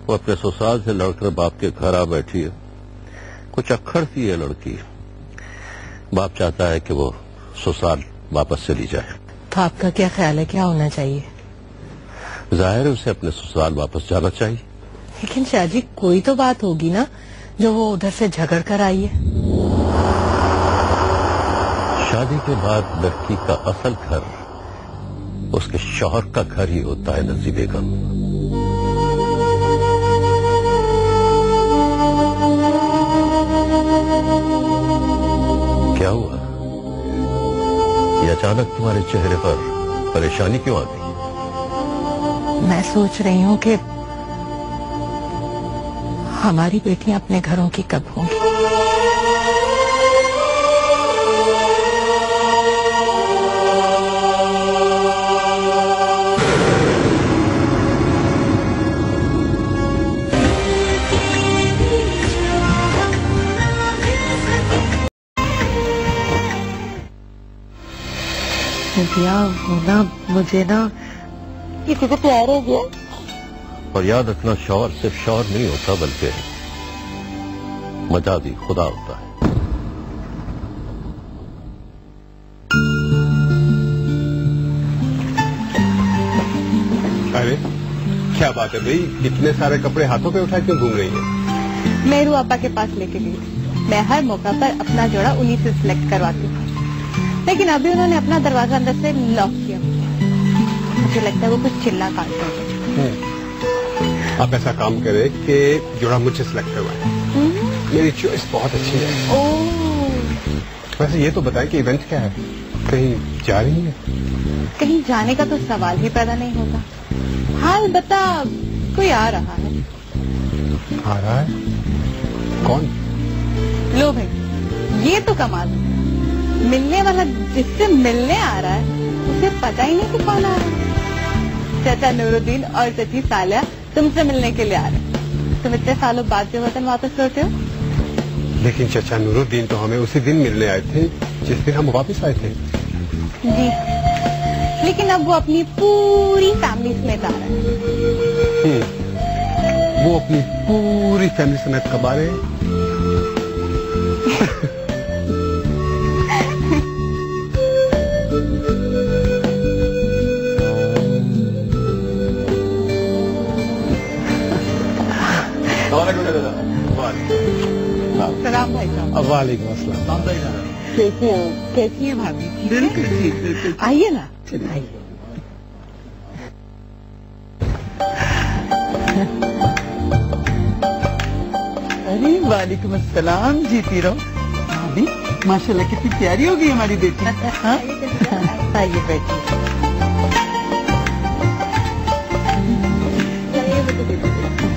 वो अपने ससुराल से लड़कर बाप के घर आ बैठी है। कुछ अक्खड़ सी है लड़की। बाप चाहता है कि वो ससुराल वापस चली जाए। तो आपका क्या ख्याल है, क्या होना चाहिए? जाहिर है उसे अपने ससुराल वापस जाना चाहिए। लेकिन शाहजी कोई तो बात होगी ना जो वो उधर से झगड़ कर आई है। शादी के बाद लड़की का असल घर उसके शौहर का घर ही होता है नज़ी बेगम। क्या हुआ? ये अचानक तुम्हारे चेहरे पर परेशानी क्यों आ गई? मैं सोच रही हूँ कि हमारी बेटियां अपने घरों की कब होंगी। ना मुझे ना किसी को प्यार हो गया। और याद रखना, शौहर सिर्फ शौहर नहीं होता बल्कि मजादी खुदा होता है। अरे क्या बात है भाई, इतने सारे कपड़े हाथों पे उठा क्यों घूम रही है? मेरू आपा के पास लेके गई। मैं हर मौका पर अपना जोड़ा उन्हीं से सिलेक्ट करवाती हूँ, लेकिन अभी उन्होंने अपना दरवाजा अंदर से लॉक किया। मुझे लगता है वो कुछ चिल्ला काटते हैं। आप ऐसा काम करें कि जोड़ा मुझे सिलेक्ट करवाएं। मेरी चॉइस बहुत अच्छी है। वैसे ये तो बताएं कि इवेंट क्या है, कहीं जा रही है? कहीं जाने का तो सवाल ही पैदा नहीं होता। हाल बता, कोई आ रहा है। आ रहा है? कौन? लो भाई, ये तो कमाल है। मिलने वाला जिससे मिलने आ रहा है उसे पता ही नहीं कि कौन आ रहा है। चाचा नूरुद्दीन और चाची सालिया तुमसे मिलने के लिए आ रहे। तुम इतने सालों बाद जो वतन वापस लौटे हो। लेकिन चाचा नूरुद्दीन तो हमें उसी दिन मिलने आए थे जिस दिन हम वापस आए थे। जी, लेकिन अब वो अपनी पूरी फैमिली समेत आ रहे हैं। वो अपनी पूरी फैमिली समेत कब आ रहे हैं? सलाम भाई साहब। वालेकुम अस्सलाम। कैसे हो? कैसी है भाभी? बिल्कुल ठीक, बिल्कुल। आइए ना, चलिए। आइए। अरे वालेकुम अस्सलाम, जीती रहो। भाभी माशाल्लाह कितनी प्यारी हो गई हमारी बेटी। हाँ? आइए बैठिए।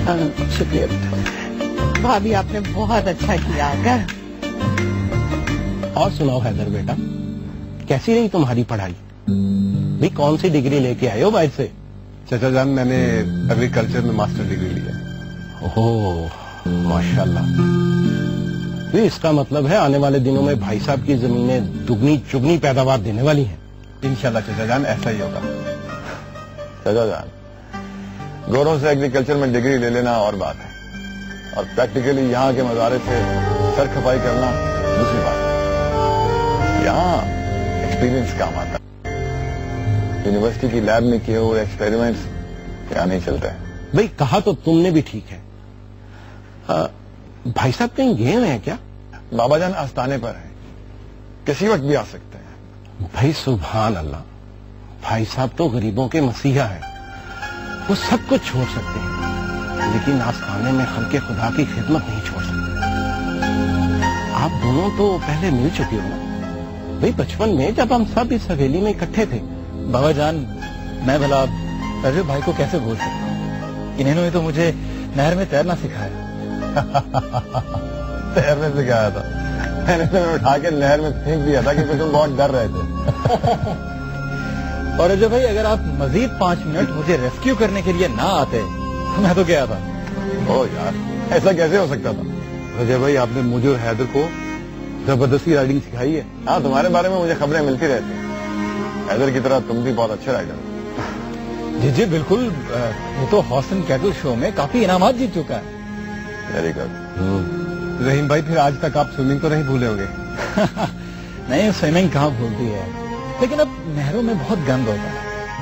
हाँ, शुक्रिया बेटा। भाभी आपने बहुत अच्छा किया आकर। और सुनाओ हैदर बेटा, कैसी रही तुम्हारी पढ़ाई? भाई कौन सी डिग्री लेके आए हो बाहर से? चाचा जान, मैंने एग्रीकल्चर में मास्टर डिग्री लिया। ओह माशाल्लाह। ये इसका मतलब है आने वाले दिनों में भाई साहब की जमीनें दुगनी चुगनी पैदावार देने वाली हैं। इंशाल्लाह चाचा जान, ऐसा ही होगा। चाचा जान, गौरव से एग्रीकल्चर में डिग्री ले लेना और बात है, और प्रैक्टिकली यहाँ के मजारे से सर खपाई करना दूसरी बात है। यहाँ एक्सपीरियंस काम आता है। यूनिवर्सिटी की लैब में किए हुए एक्सपेरिमेंट्स यहाँ नहीं चलते हैं। भाई कहा तो तुमने भी ठीक है। भाई साहब कहीं गए हुए हैं क्या? बाबा जान आस्थाने पर है, किसी वक्त भी आ सकते हैं। भाई सुभान अल्लाह, भाई साहब तो गरीबों के मसीहा हैं। वो सब कुछ छोड़ सकते हैं, लेकिन आस्थाने में खल्के खुदा की खिदमत नहीं छोड़ सकते। आप दोनों तो पहले मिल चुके हो ना भाई, बचपन में जब हम सब इस हवेली में इकट्ठे थे। बाबा जान, मैं भला रजब भाई को कैसे भूल सकता हूँ? इन्होंने तो मुझे नहर में तैरना सिखाया। तैरने सिखाया था? मैंने तुम्हें उठा के नहर में फेंक दिया था क्योंकि तुम बहुत डर रहे थे। और रजब भाई, अगर आप मजीद 5 मिनट मुझे रेस्क्यू करने के लिए ना आते तो मैं तो गया था। ओ यार, ऐसा कैसे हो सकता था? अजय भाई, आपने मुझे और हैदर को जबरदस्ती राइडिंग सिखाई है। हाँ, तुम्हारे बारे में मुझे खबरें मिलती रहती हैं। हैदर की तरह तुम भी बहुत अच्छे राइडर हो। जी जी बिल्कुल, वो तो हॉर्स एंड कैटल शो में काफी इनामात जीत चुका है। Very good. रहीम भाई, फिर आज तक आप स्विमिंग तो नहीं भूले होंगे? नहीं, स्विमिंग कहाँ भूलती है, लेकिन अब नहरों में बहुत गंद होता है,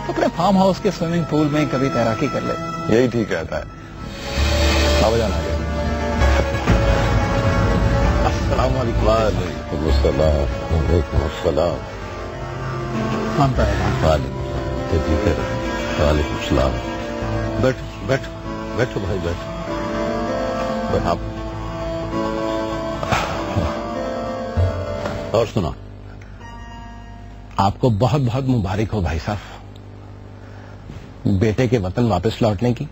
तो अपने फार्म हाउस के स्विमिंग पूल में कभी तैराकी कर ले। यही ठीक रहता है। बाबा जान आ गए। अस्सलाम वालेकुम। वालेकुम अस्सलाम। वालेकुम अस्सलाम। मानता है वालेकुम अस्सलाम। बैठो बैठो बैठो भाई, बैठो। आप और सुना। आपको बहुत बहुत मुबारक हो भाई साहब, बेटे के वतन वापस लौटने की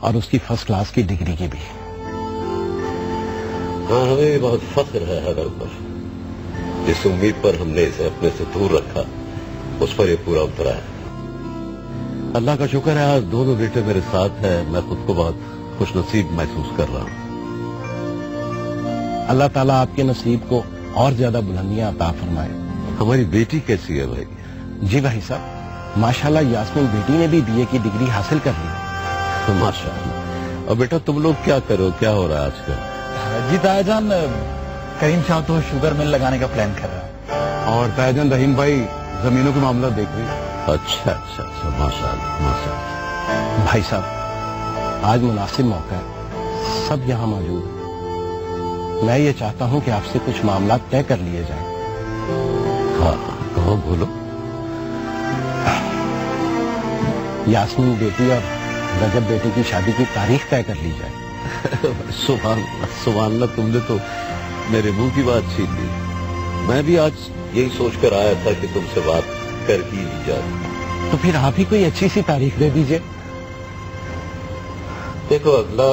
और उसकी फर्स्ट क्लास की डिग्री की भी। हाँ, हमें बहुत फख्र है हैदर पर। जिस उम्मीद पर हमने इसे अपने से दूर रखा, उस पर ये पूरा उतरा है। अल्लाह का शुक्र है, आज दोनों बेटे मेरे साथ हैं। मैं खुद को बहुत खुशनसीब महसूस कर रहा हूँ। अल्लाह ताला आपके नसीब को और ज्यादा बुलंदियां अता फरमाए। हमारी बेटी कैसी है भाई? जी भाई साहब, माशाल्लाह यास्मीन बेटी ने भी बीए की डिग्री हासिल कर ली। माशाल्लाह। और बेटा तुम लोग क्या करो, क्या हो रहा है आजकल? जी तायाजान, करीम शाह तो शुगर मिल लगाने का प्लान कर रहा है। और तायाजान, रहीम भाई जमीनों के मामला देख रहे हैं। अच्छा अच्छा अच्छा, माशाल्लाह माशाल्लाह। भाई साहब, आज मुनासिब मौका है, सब यहाँ मौजूद हैं। मैं ये चाहता हूँ कि आपसे कुछ मामला तय कर लिए जाए। हाँ, कहो बोलो। यास्मीन बेटी और रजब बेटी की शादी की तारीख तय कर ली जाए। सुभान अल्लाह, तुमने तो मेरे मुंह की बात छीन ली। मैं भी आज यही सोचकर आया था कि तुमसे बात कर ही ली जाए। तो फिर आप ही कोई अच्छी सी तारीख दे दीजिए। देखो, अगला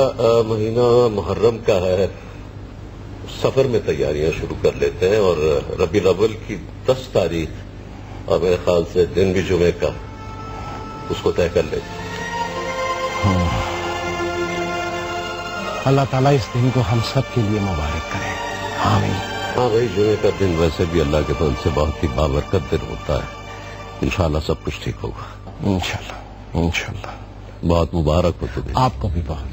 महीना मुहर्रम का है, सफर में तैयारियां शुरू कर लेते हैं और रबीउल अव्वल की 10 तारीख और मेरे ख्याल से दिन भी जुमे का, उसको तय कर लेते। अल्लाह ताला इस दिन को हम सब के लिए मुबारक करे। आमीन। हाँ भाई, जुमे का दिन वैसे भी अल्लाह के फजल से बहुत ही बाबरकत दिन होता है। इंशाल्लाह सब कुछ ठीक होगा। इंशाल्लाह इंशाल्लाह। बहुत मुबारक हो तुम्हें। आपको भी बहुत।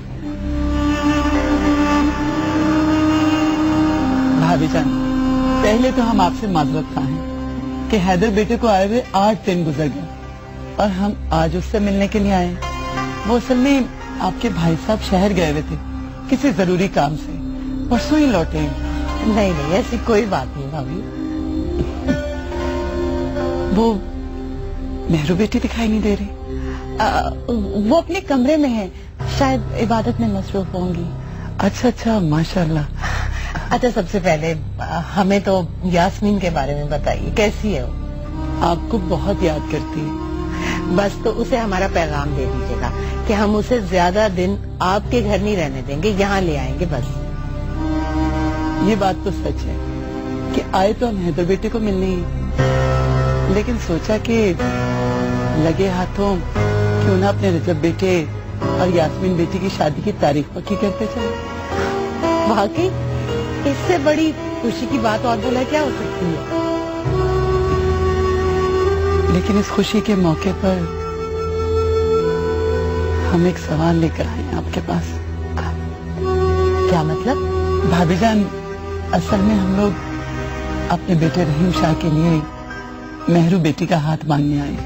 भाभी जान, पहले तो हम आपसे माजरत चाहें कि हैदर बेटे को आए हुए 8 दिन गुजर गए और हम आज उससे मिलने के लिए आए। वो असल में आपके भाई साहब शहर गए हुए थे किसी जरूरी काम से, परसों ही लौटे। नहीं नहीं, ऐसी कोई बात नहीं भाभी। वो मेहरू बेटी दिखाई नहीं दे रही। वो अपने कमरे में है, शायद इबादत में मसरूफ होंगी। अच्छा अच्छा, माशाल्लाह। अच्छा, सबसे पहले हमें तो यास्मीन के बारे में बताइए, कैसी है वो? आपको बहुत याद करती है। बस तो उसे हमारा पैगाम दे दीजिएगा कि हम उसे ज्यादा दिन आपके घर नहीं रहने देंगे, यहाँ ले आएंगे बस। ये बात तो सच है कि आए तो हम हैदर बेटे को मिलने ही, लेकिन सोचा कि लगे हाथों क्यों ना अपने रजब बेटे और यास्मीन बेटी की शादी की तारीख पक्की करते चले। वाकई इससे बड़ी खुशी की बात और भला क्या हो सकती है? लेकिन इस खुशी के मौके पर हम एक सवाल लेकर आए हैं आपके पास। क्या मतलब? भाभी जान, असल में हम लोग अपने बेटे रहीम शाह के लिए मेहरू बेटी का हाथ मांगने आए।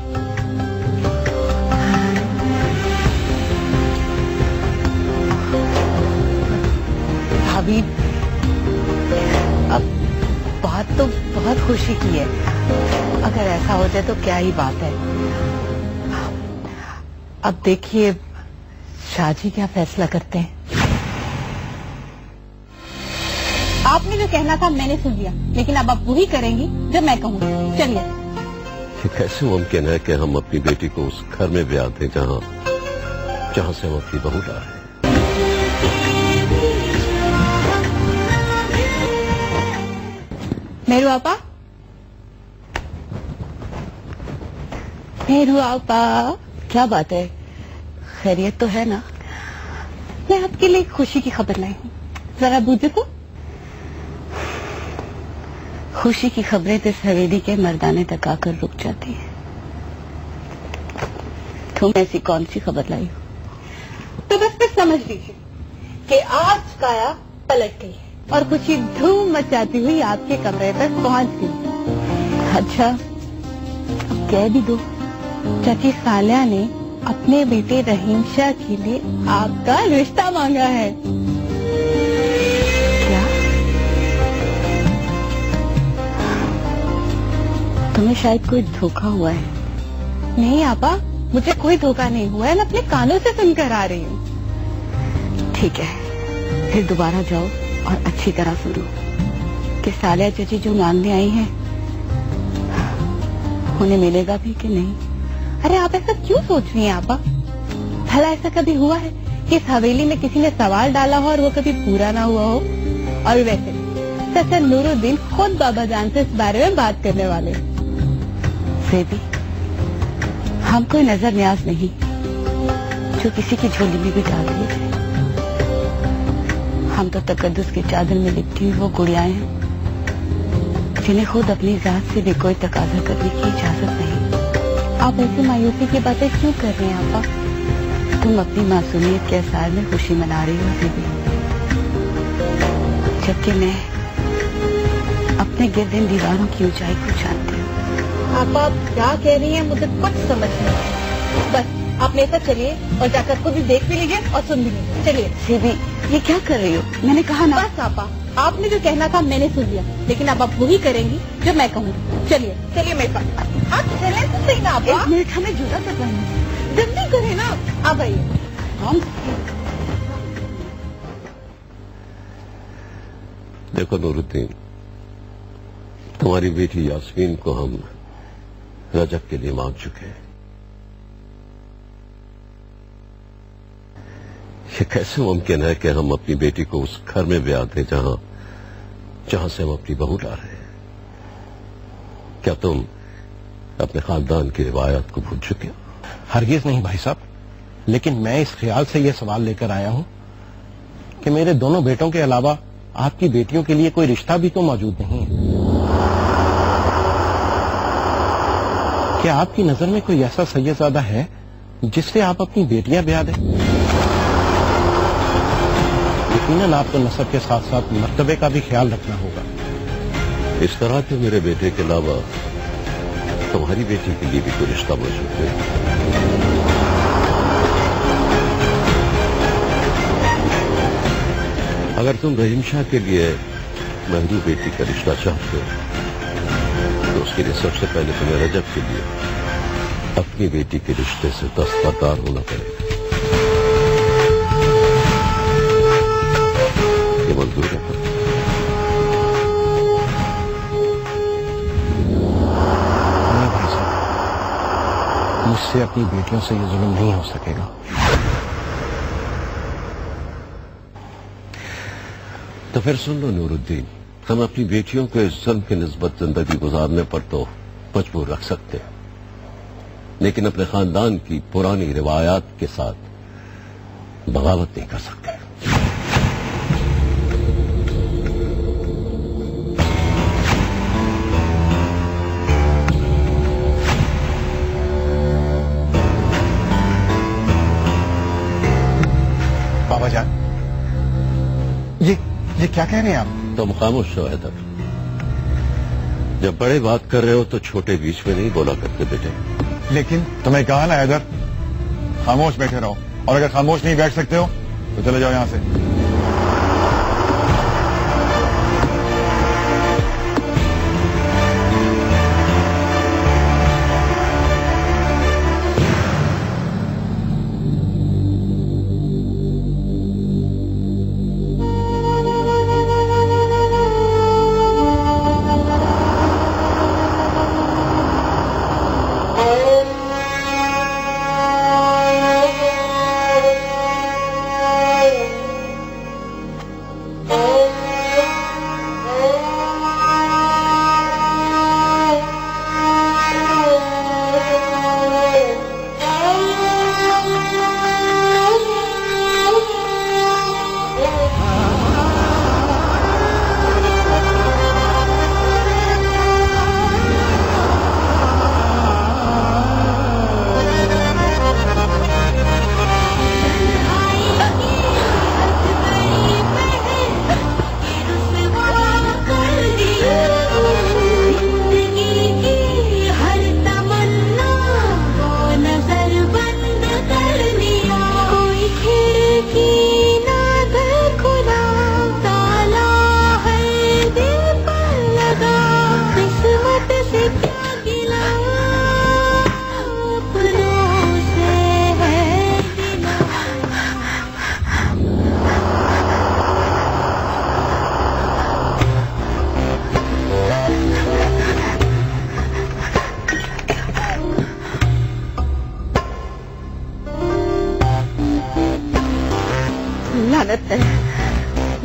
भाभी, अब बात तो बहुत खुशी की है, अगर ऐसा हो जाए तो क्या ही बात है। अब देखिए शाहजी क्या फैसला करते हैं। आपने जो कहना था मैंने सुन लिया, लेकिन अब आप वही करेंगी जो मैं कहूँगी। चलिए। ये कैसे मुमकिन है कि हम अपनी बेटी को उस घर में ब्याह दें जहाँ से हम अपनी बहू ला रहे हैं? मेहरू आपा, मेहरू आपा, क्या बात है, खैरियत तो है ना? मैं आपके लिए खुशी की खबर लाई हूँ, जरा बूझे तो। खुशी की खबरें तो इस हवेली के मर्दाने तक आकर रुक जाती हैं। तुम ऐसी कौन सी खबर लाई हो? तो बस फिर समझ लीजिए कि आज काया पलट गई है और खुशी धूम मचाती हुई आपके कमरे तक पहुंच गई। अच्छा, अब कह भी दो। चाची सालिया ने अपने बेटे रहीम शाह के लिए आपका रिश्ता मांगा है। क्या? तुम्हें शायद कोई धोखा हुआ है। नहीं आपा, मुझे कोई धोखा नहीं हुआ है, मैं अपने कानों से सुनकर आ रही हूँ। ठीक है, फिर दोबारा जाओ और अच्छी तरह सुनो कि सालिया चाची जो मांगने आई हैं उन्हें मिलेगा भी कि नहीं। अरे आप ऐसा क्यों सोच रही हैं आपा? भला ऐसा कभी हुआ है कि इस हवेली में किसी ने सवाल डाला हो और वो कभी पूरा ना हुआ हो? और वैसे चाचा नूरुद्दीन खुद बाबा जान से इस बारे में बात करने वाले। फिर भी हम कोई नजर न्याज नहीं जो किसी की झोली में भी डाल दिए जाए। हम तो तकद्दुस की चादर में लिपटी हुई वो गुड़ियाएं हैं जिन्हें खुद अपनी जात से भी कोई तकाजा करने की इजाजत नहीं। आप ऐसी मायूसी की बातें क्यों कर रहे हैं आपा? तुम अपनी मासूमियत के आसार में खुशी मना रही हो दीदी, जबकि मैं अपने गिर्द इन दीवारों की ऊंचाई को जानती हूँ। आप क्या कह रही हैं मुझे कुछ समझ नहीं आया। बस आप मेरे साथ चलिए और जाकर खुद भी देख भी लीजिए और सुन भी लीजिए। चलिए। सीधी, ये क्या कर रही हो? मैंने कहा ना। बस आपा, आपने जो कहना था मैंने सुन लिया, लेकिन अब आप वही करेंगी जो मैं कहूँगी। चलिए चलिए मेरे पास। आप चले तो सही ना आपा। 1 मिनट हमें जुदा करवाएंगे। जल्दी करें ना, आप आइए। हम देखो नूरुद्दीन, तुम्हारी बेटी यास्मीन को हम रजब के लिए मांग चुके हैं। ये कैसे मुमकिन है कि हम अपनी बेटी को उस घर में ब्याह दें जहां से हम अपनी बहू ला रहे हैं? क्या तुम अपने खानदान की रिवायत को भूल चुके हो? हरगिज नहीं भाई साहब, लेकिन मैं इस ख्याल से यह सवाल लेकर आया हूं कि मेरे दोनों बेटों के अलावा आपकी बेटियों के लिए कोई रिश्ता भी तो मौजूद नहीं है। क्या आपकी नजर में कोई ऐसा सैयदजादा है जिससे आप अपनी बेटियां ब्याह दें? यकीनन आपको नस्ब के साथ साथ मर्तबे का भी ख्याल रखना होगा। इस तरह के मेरे बेटे के अलावा तुम्हारी बेटी के लिए भी कोई रिश्ता मौजूद है? अगर तुम रहीम शाह के लिए महबूब बेटी का रिश्ता चाहते हो तो उसके लिए सबसे पहले तुम्हें रजब के लिए अपनी बेटी के रिश्ते से दस्तबरदार होना पड़ेगा। ये मंजूर है? भाई साहब, मुझसे अपनी बेटियों से ये जुल्म नहीं हो सकेगा। तो फिर सुन लो नूरुद्दीन, हम अपनी बेटियों को इस जुल्म की निस्बत जिंदगी गुजारने पर तो मजबूर रख सकते हैं, लेकिन अपने खानदान की पुरानी रिवायात के साथ बगावत नहीं कर सकते। बाबा जान, ये क्या कह रहे हैं आप? तुम खामोश हो हैदर। जब बड़े बात कर रहे हो तो छोटे बीच में नहीं बोला करते बेटे। लेकिन तुम्हें कहा ना हैदर, खामोश बैठे रहो, और अगर खामोश नहीं बैठ सकते हो तो चले जाओ यहां से।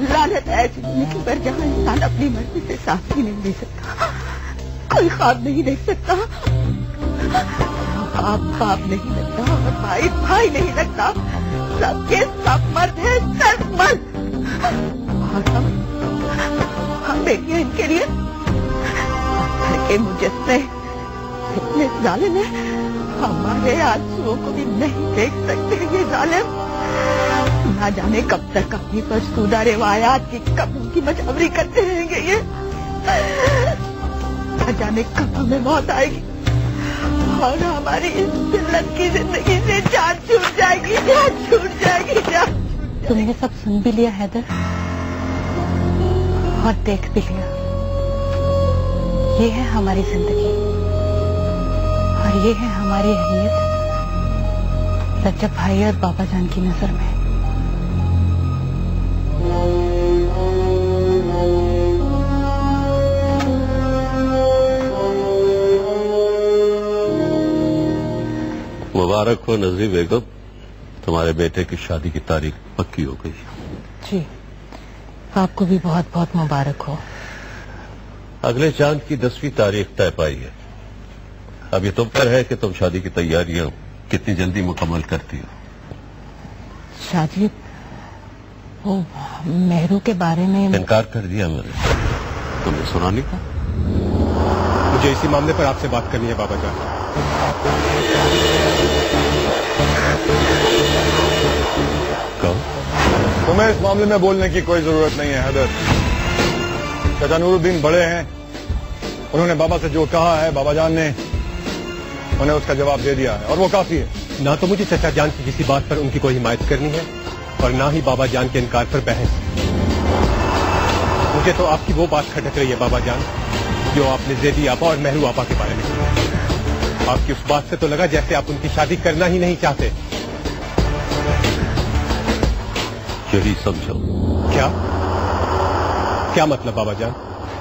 लानत है जिंदगी पर जहाँ इंसान अपनी मर्जी से सांस ही नहीं ले सकता, कोई ख्वाब नहीं देख सकता, बाप बाप नहीं लगता और भाई भाई नहीं लगता, सबके सब मर्द है, सिर्फ मर्द। और हम बेटियां इनके लिए के मुजस्मे इतने जालिम है, हमारे आंसुओं को भी नहीं देख सकते ये जालिम। ना जाने कब तक अपनी फरसूदा रिवायात की कब्र की मजबूरी करते रहेंगे ये, न जाने कब हमें मौत आएगी और हमारी इस जिल्लत की जिंदगी से जान छूट जाएगी, जान छूट जाएगी, जान। तुमने सब सुन भी लिया हैदर और देख भी लिया। ये है हमारी जिंदगी और ये है हमारी अहमियत रजब भाई और बाबा जान की नजर में। मुबारक हो नजीर बेगम, तुम्हारे बेटे की शादी की तारीख पक्की हो गई। जी, आपको भी बहुत बहुत मुबारक हो। अगले चांद की 10वीं तारीख तय पाई है। अब ये तुम पर है कि तुम शादी की तैयारियां कितनी जल्दी मुकम्मल करती हो। शादी वो मेहरू के बारे में इनकार कर दिया मैंने, तुमने सुना नहीं था? मुझे इसी मामले पर आपसे बात करनी है बाबा जान। तुम्हें इस मामले में बोलने की कोई जरूरत नहीं है हैदर। चाचा नूरुद्दीन बड़े हैं उन्होंने बाबा से जो कहा है बाबा जान ने उन्हें उसका जवाब दे दिया है और वो काफी है। ना तो मुझे चचा जान की किसी बात पर उनकी कोई हिमायत करनी है और ना ही बाबा जान के इनकार पर बहस। मुझे तो आपकी वो बात खटक रही है बाबा जान जो आपने ज़ेदी आपा और मेहरू आपा के बारे में की। आपकी उस बात से तो लगा जैसे आप उनकी शादी करना ही नहीं चाहते। यही समझो। क्या मतलब बाबा जान?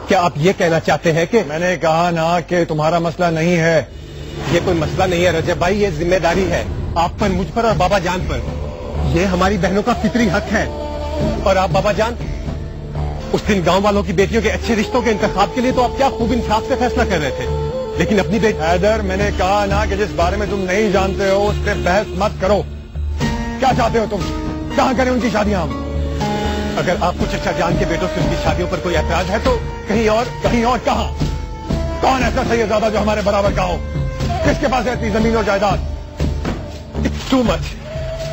क्या आप ये कहना चाहते हैं कि मैंने कहा ना कि तुम्हारा मसला नहीं है। ये कोई मसला नहीं है रजब भाई, ये जिम्मेदारी है आप पर, मुझ पर और बाबा जान पर। ये हमारी बहनों का फितरी हक है। और आप बाबा जान उस दिन गांव वालों की बेटियों के अच्छे रिश्तों के इंतखाब के लिए तो आप क्या खूब इंसाफ से फैसला कर रहे थे, लेकिन अपनी बेटी हैदर मैंने कहा ना कि जिस बारे में तुम नहीं जानते हो उस पर बहस मत करो। क्या चाहते हो तुम? कहाँ करें उनकी शादियां हम? अगर आपको चचा जान के बेटों से उनकी शादियों पर कोई ऐतराज है तो कहीं और कहाँ? कौन ऐसा सैयदजादा जो हमारे बराबर का हो? किसके पास है इतनी जमीन और जायदाद? It's too much.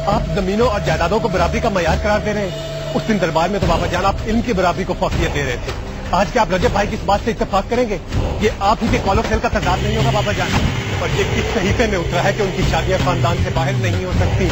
आप जमीनों और जायदादों को बराबरी का मयार करार दे रहे हैं। उस दिन दरबार में तो बाबा जान आप इल्म की बराबरी को फौकियत दे रहे थे। आज क्या आप रजब भाई की इस बात से इत्तेफाक करेंगे? ये आप ही के कॉलो खेल का तजाद नहीं होगा बाबा जान। और ये किस सहीफे में उतरा है कि उनकी शादियां खानदान से बाहर नहीं हो सकती।